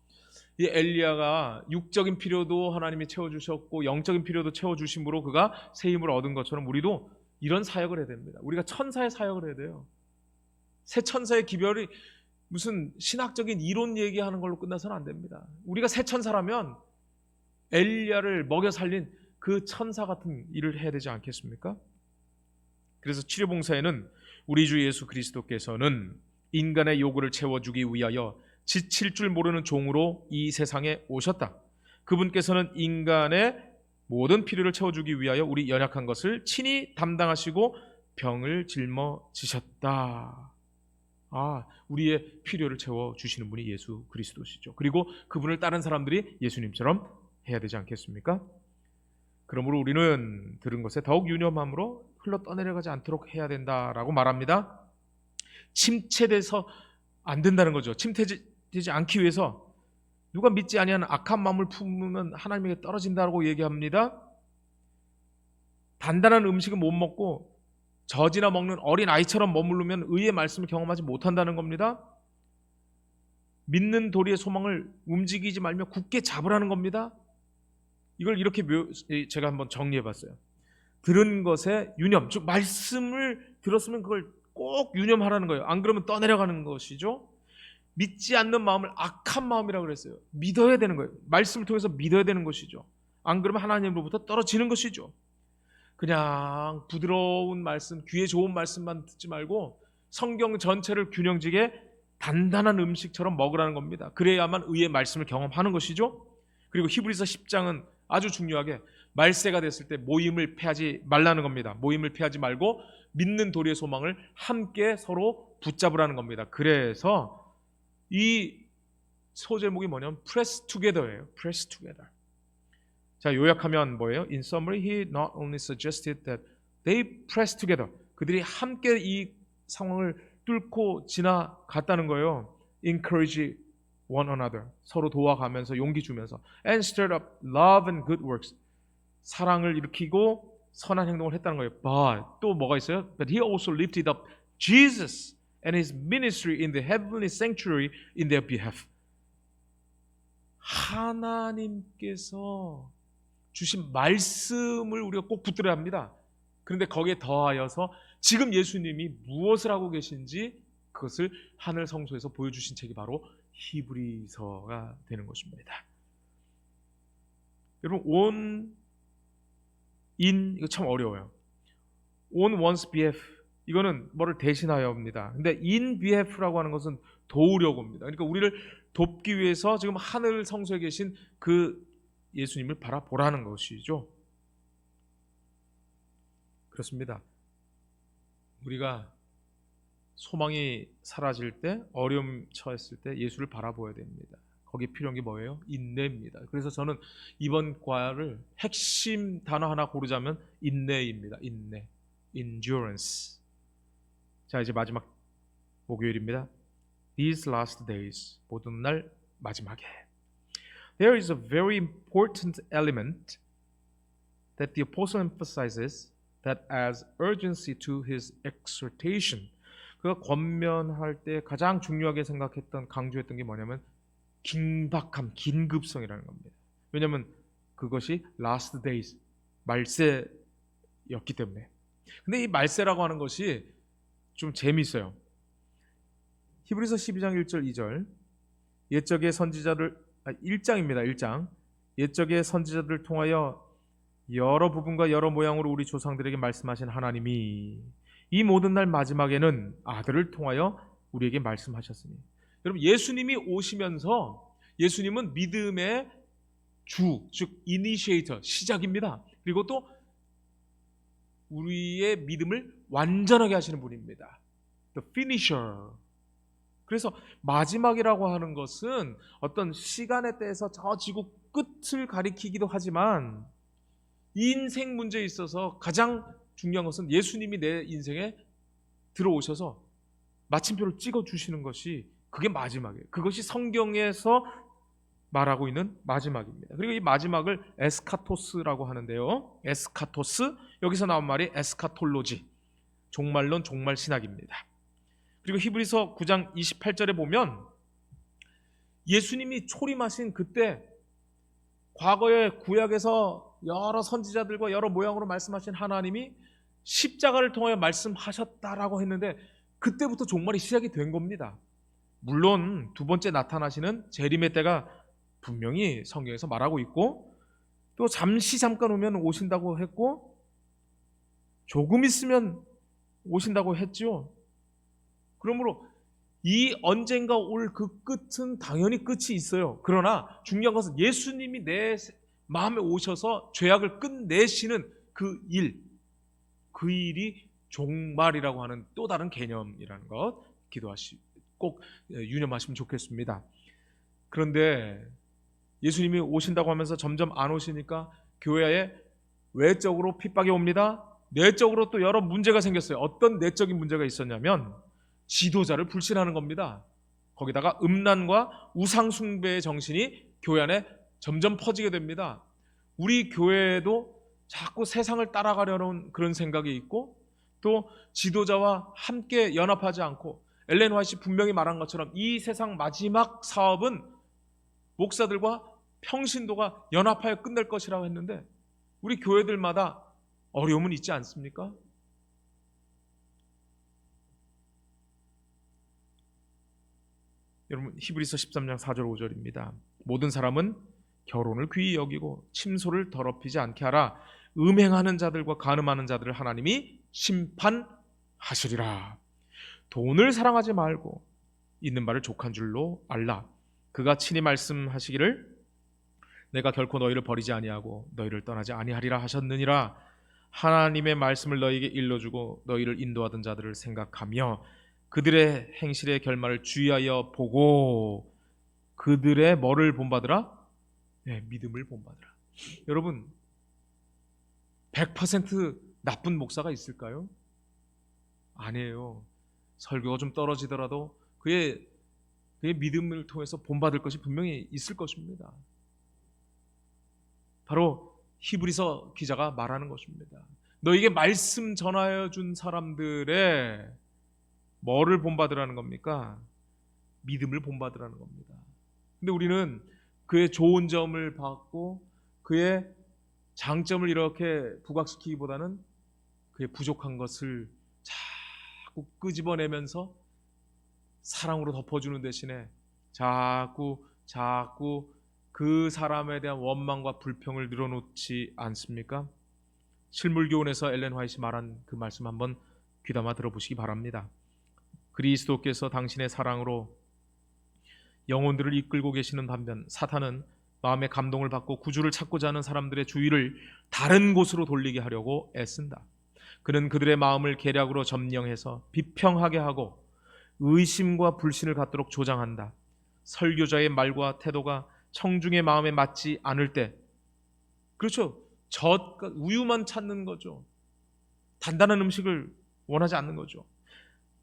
이 엘리야가 육적인 필요도 하나님이 채워주셨고 영적인 필요도 채워주심으로 그가 새 힘을 얻은 것처럼 우리도 이런 사역을 해야 됩니다. 우리가 천사의 사역을 해야 돼요. 새 천사의 기별이 무슨 신학적인 이론 얘기하는 걸로 끝나서는 안 됩니다. 우리가 새 천사라면 엘리야를 먹여 살린 그 천사 같은 일을 해야 되지 않겠습니까? 그래서 치료봉사에는 우리 주 예수 그리스도께서는 인간의 요구를 채워주기 위하여 지칠 줄 모르는 종으로 이 세상에 오셨다. 그분께서는 인간의 모든 필요를 채워주기 위하여 우리 연약한 것을 친히 담당하시고 병을 짊어지셨다. 우리의 필요를 채워주시는 분이 예수 그리스도시죠. 그리고 그분을 따른 사람들이 예수님처럼 해야 되지 않겠습니까? 그러므로 우리는 들은 것에 더욱 유념함으로 흘러 떠내려가지 않도록 해야 된다라고 말합니다. 침체돼서 안 된다는 거죠. 침체되지 않기 위해서 누가 믿지 아니하는 악한 마음을 품으면 하나님에게 떨어진다고 얘기합니다. 단단한 음식은 못 먹고 젖이나 먹는 어린 아이처럼 머무르면 의의 말씀을 경험하지 못한다는 겁니다. 믿는 도리의 소망을 움직이지 말며 굳게 잡으라는 겁니다. 이걸 이렇게 제가 한번 정리해봤어요. 들은 것에 유념, 즉 말씀을 들었으면 그걸 꼭 유념하라는 거예요. 안 그러면 떠내려가는 것이죠. 믿지 않는 마음을 악한 마음이라고 그랬어요. 믿어야 되는 거예요. 말씀을 통해서 믿어야 되는 것이죠. 안 그러면 하나님으로부터 떨어지는 것이죠. 그냥 부드러운 말씀, 귀에 좋은 말씀만 듣지 말고 성경 전체를 균형지게 단단한 음식처럼 먹으라는 겁니다. 그래야만 의의 말씀을 경험하는 것이죠. 그리고 히브리서 10장은 아주 중요하게 말세가 됐을 때 모임을 패하지 말라는 겁니다. 모임을 패하지 말고 믿는 도리의 소망을 함께 서로 붙잡으라는 겁니다. 그래서 이 소제목이 뭐냐면 Press Together예요. Press Together. 자, 요약하면 뭐예요? In summary, he not only suggested that they press together. 그들이 함께 이 상황을 뚫고 지나갔다는 거예요. Encourage one another. 서로 도와가면서 용기 주면서. And stirred up love and good works. 사랑을 일으키고 선한 행동을 했다는 거예요. But 또 뭐가 있어요? But he also lifted up Jesus and his ministry in the heavenly sanctuary in their behalf. 하나님께서 주신 말씀을 우리가 꼭 붙들어야 합니다. 그런데 거기에 더하여서 지금 예수님이 무엇을 하고 계신지 그것을 하늘 성소에서 보여주신 책이 바로 히브리서가 되는 것입니다. 여러분, on, in 이거 참 어려워요. on one's behalf 이거는 뭐를 대신하여입니다. 근데 in behalf라고 하는 것은 도우려고입니다. 그러니까 우리를 돕기 위해서 지금 하늘 성소에 계신 그 예수님을 바라보라는 것이죠. 그렇습니다. 우리가 소망이 사라질 때, 어려움 처했을 때 예수를 바라보아야 됩니다. 거기에 필요한 게 뭐예요? 인내입니다. 그래서 저는 이번 과를 핵심 단어 하나 고르자면 인내입니다. 인내. endurance. 자, 이제 마지막 목요일입니다. These last days, 모든 날 마지막에. There is a very important element that the apostle emphasizes that adds urgency to his exhortation. 그가 권면할 때 가장 중요하게 생각했던, 강조했던 게 뭐냐면 긴박함, 긴급성이라는 겁니다. 왜냐하면 그것이 last days, 말세였기 때문에. 근데 이 말세라고 하는 것이 좀 재미있어요. 히브리서 12장 1절 2절 옛적의 선지자들 1장입니다. 1장 옛적의 선지자들을 통하여 여러 부분과 여러 모양으로 우리 조상들에게 말씀하신 하나님이 이 모든 날 마지막에는 아들을 통하여 우리에게 말씀하셨으니. 여러분, 예수님이 오시면서 예수님은 믿음의 주, 즉 이니시에이터, 시작입니다. 그리고 또 우리의 믿음을 완전하게 하시는 분입니다. The finisher. 그래서 마지막이라고 하는 것은 어떤 시간에 대해서 저 지구 끝을 가리키기도 하지만 인생 문제에 있어서 가장 중요한 것은 예수님이 내 인생에 들어오셔서 마침표를 찍어주시는 것이 그게 마지막이에요. 그것이 성경에서 말하고 있는 마지막입니다. 그리고 이 마지막을 에스카토스라고 하는데요. 에스카토스, 여기서 나온 말이 에스카톨로지, 종말론, 종말신학입니다. 그리고 히브리서 9장 28절에 보면 예수님이 초림하신 그때 과거에 구약에서 여러 선지자들과 여러 모양으로 말씀하신 하나님이 십자가를 통하여 말씀하셨다라고 했는데 그때부터 종말이 시작이 된 겁니다. 물론 두 번째 나타나시는 재림의 때가 분명히 성경에서 말하고 있고 또 잠깐 오면 오신다고 했고 조금 있으면 오신다고 했죠. 그러므로 이 언젠가 올 그 끝은 당연히 끝이 있어요. 그러나 중요한 것은 예수님이 내 마음에 오셔서 죄악을 끝내시는 그 일이 종말이라고 하는 또 다른 개념이라는 것 꼭 유념하시면 좋겠습니다. 그런데 예수님이 오신다고 하면서 점점 안 오시니까 교회에 외적으로 핍박이 옵니다. 내적으로 또 여러 문제가 생겼어요. 어떤 내적인 문제가 있었냐면 지도자를 불신하는 겁니다. 거기다가 음란과 우상숭배의 정신이 교회 안에 점점 퍼지게 됩니다. 우리 교회에도 자꾸 세상을 따라가려는 그런 생각이 있고 또 지도자와 함께 연합하지 않고 엘렌 화이트 분명히 말한 것처럼 이 세상 마지막 사업은 목사들과 평신도가 연합하여 끝낼 것이라고 했는데 우리 교회들마다 어려움은 있지 않습니까? 여러분, 히브리서 13장 4절 5절입니다. 모든 사람은 결혼을 귀히 여기고 침소를 더럽히지 않게 하라. 음행하는 자들과 간음하는 자들을 하나님이 심판하시리라. 돈을 사랑하지 말고 있는 바를 족한 줄로 알라. 그가 친히 말씀하시기를 내가 결코 너희를 버리지 아니하고 너희를 떠나지 아니하리라 하셨느니라. 하나님의 말씀을 너희에게 일러주고 너희를 인도하던 자들을 생각하며 그들의 행실의 결말을 주의하여 보고 그들의 뭐를 본받으라? 네, 믿음을 본받으라. 여러분, 100% 나쁜 목사가 있을까요? 아니에요. 설교가 좀 떨어지더라도 그의 믿음을 통해서 본받을 것이 분명히 있을 것입니다. 바로 히브리서 기자가 말하는 것입니다. 너에게 말씀 전하여 준 사람들의 뭐를 본받으라는 겁니까? 믿음을 본받으라는 겁니다. 근데 우리는 그의 좋은 점을 받고 그의 장점을 이렇게 부각시키기보다는 그의 부족한 것을 자꾸 끄집어내면서 사랑으로 덮어주는 대신에 자꾸 그 사람에 대한 원망과 불평을 늘어놓지 않습니까? 실물교훈에서 엘렌 화이트 말한 그 말씀 한번 귀담아 들어보시기 바랍니다. 그리스도께서 당신의 사랑으로 영혼들을 이끌고 계시는 반면 사탄은 마음의 감동을 받고 구주를 찾고자 하는 사람들의 주의를 다른 곳으로 돌리게 하려고 애쓴다. 그는 그들의 마음을 계략으로 점령해서 비평하게 하고 의심과 불신을 갖도록 조장한다. 설교자의 말과 태도가 청중의 마음에 맞지 않을 때, 그렇죠, 우유만 찾는 거죠. 단단한 음식을 원하지 않는 거죠.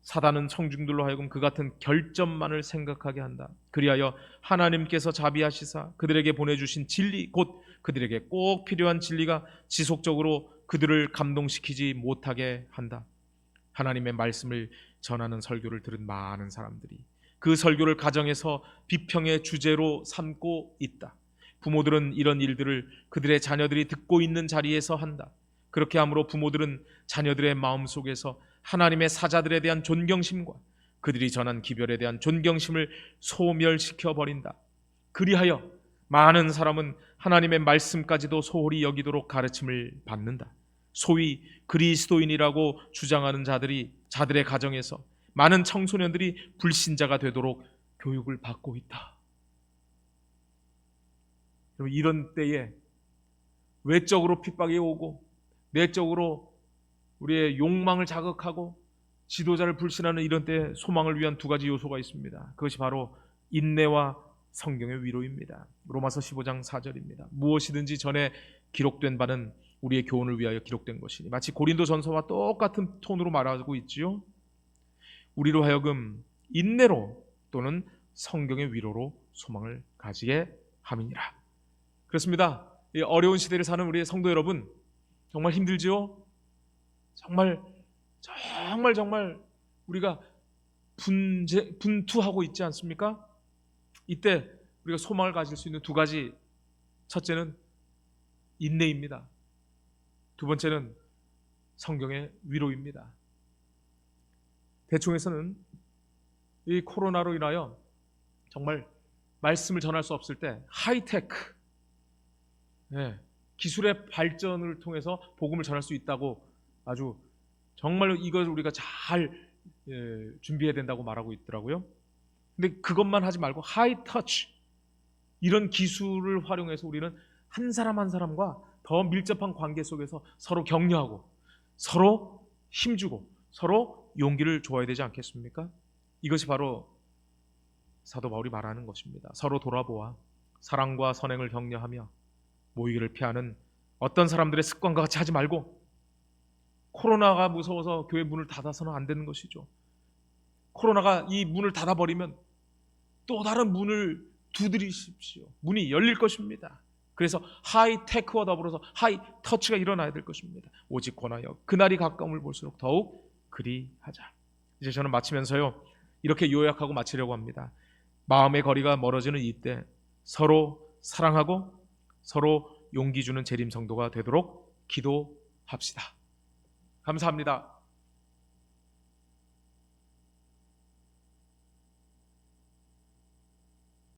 사단은 청중들로 하여금 그 같은 결점만을 생각하게 한다. 그리하여 하나님께서 자비하시사 그들에게 보내주신 진리, 곧 그들에게 꼭 필요한 진리가 지속적으로 그들을 감동시키지 못하게 한다. 하나님의 말씀을 전하는 설교를 들은 많은 사람들이 그 설교를 가정에서 비평의 주제로 삼고 있다. 부모들은 이런 일들을 그들의 자녀들이 듣고 있는 자리에서 한다. 그렇게 함으로 부모들은 자녀들의 마음속에서 하나님의 사자들에 대한 존경심과 그들이 전한 기별에 대한 존경심을 소멸시켜 버린다. 그리하여 많은 사람은 하나님의 말씀까지도 소홀히 여기도록 가르침을 받는다. 소위 그리스도인이라고 주장하는 자들의 가정에서 많은 청소년들이 불신자가 되도록 교육을 받고 있다. 이런 때에 외적으로 핍박이 오고 내적으로 우리의 욕망을 자극하고 지도자를 불신하는 이런 때 소망을 위한 두 가지 요소가 있습니다. 그것이 바로 인내와 성경의 위로입니다. 로마서 15장 4절입니다. 무엇이든지 전에 기록된 바는 우리의 교훈을 위하여 기록된 것이니, 마치 고린도전서와 똑같은 톤으로 말하고 있지요. 우리로 하여금 인내로 또는 성경의 위로로 소망을 가지게 함이니라. 그렇습니다. 이 어려운 시대를 사는 우리의 성도 여러분, 정말 힘들지요? 정말 우리가 분투하고 있지 않습니까? 이때 우리가 소망을 가질 수 있는 두 가지, 첫째는 인내입니다. 두 번째는 성경의 위로입니다. 대충해서는 이 코로나로 인하여 정말 말씀을 전할 수 없을 때 하이테크, 기술의 발전을 통해서 복음을 전할 수 있다고 아주 정말로 이걸 우리가 잘 준비해야 된다고 말하고 있더라고요. 근데 그것만 하지 말고 하이터치, 이런 기술을 활용해서 우리는 한 사람 한 사람과 더 밀접한 관계 속에서 서로 격려하고 서로 힘주고 서로 용기를 줘야 되지 않겠습니까? 이것이 바로 사도 바울이 말하는 것입니다. 서로 돌아보아 사랑과 선행을 격려하며 모이기를 피하는 어떤 사람들의 습관과 같이 하지 말고, 코로나가 무서워서 교회 문을 닫아서는 안 되는 것이죠. 코로나가 이 문을 닫아버리면 또 다른 문을 두드리십시오. 문이 열릴 것입니다. 그래서 하이테크와 더불어서 하이터치가 일어나야 될 것입니다. 오직 권하여 그날이 가까움을 볼수록 더욱 그리하자. 이제 저는 마치면서요, 이렇게 요약하고 마치려고 합니다. 마음의 거리가 멀어지는 이때 서로 사랑하고 서로 용기 주는 재림 성도가 되도록 기도합시다. 감사합니다.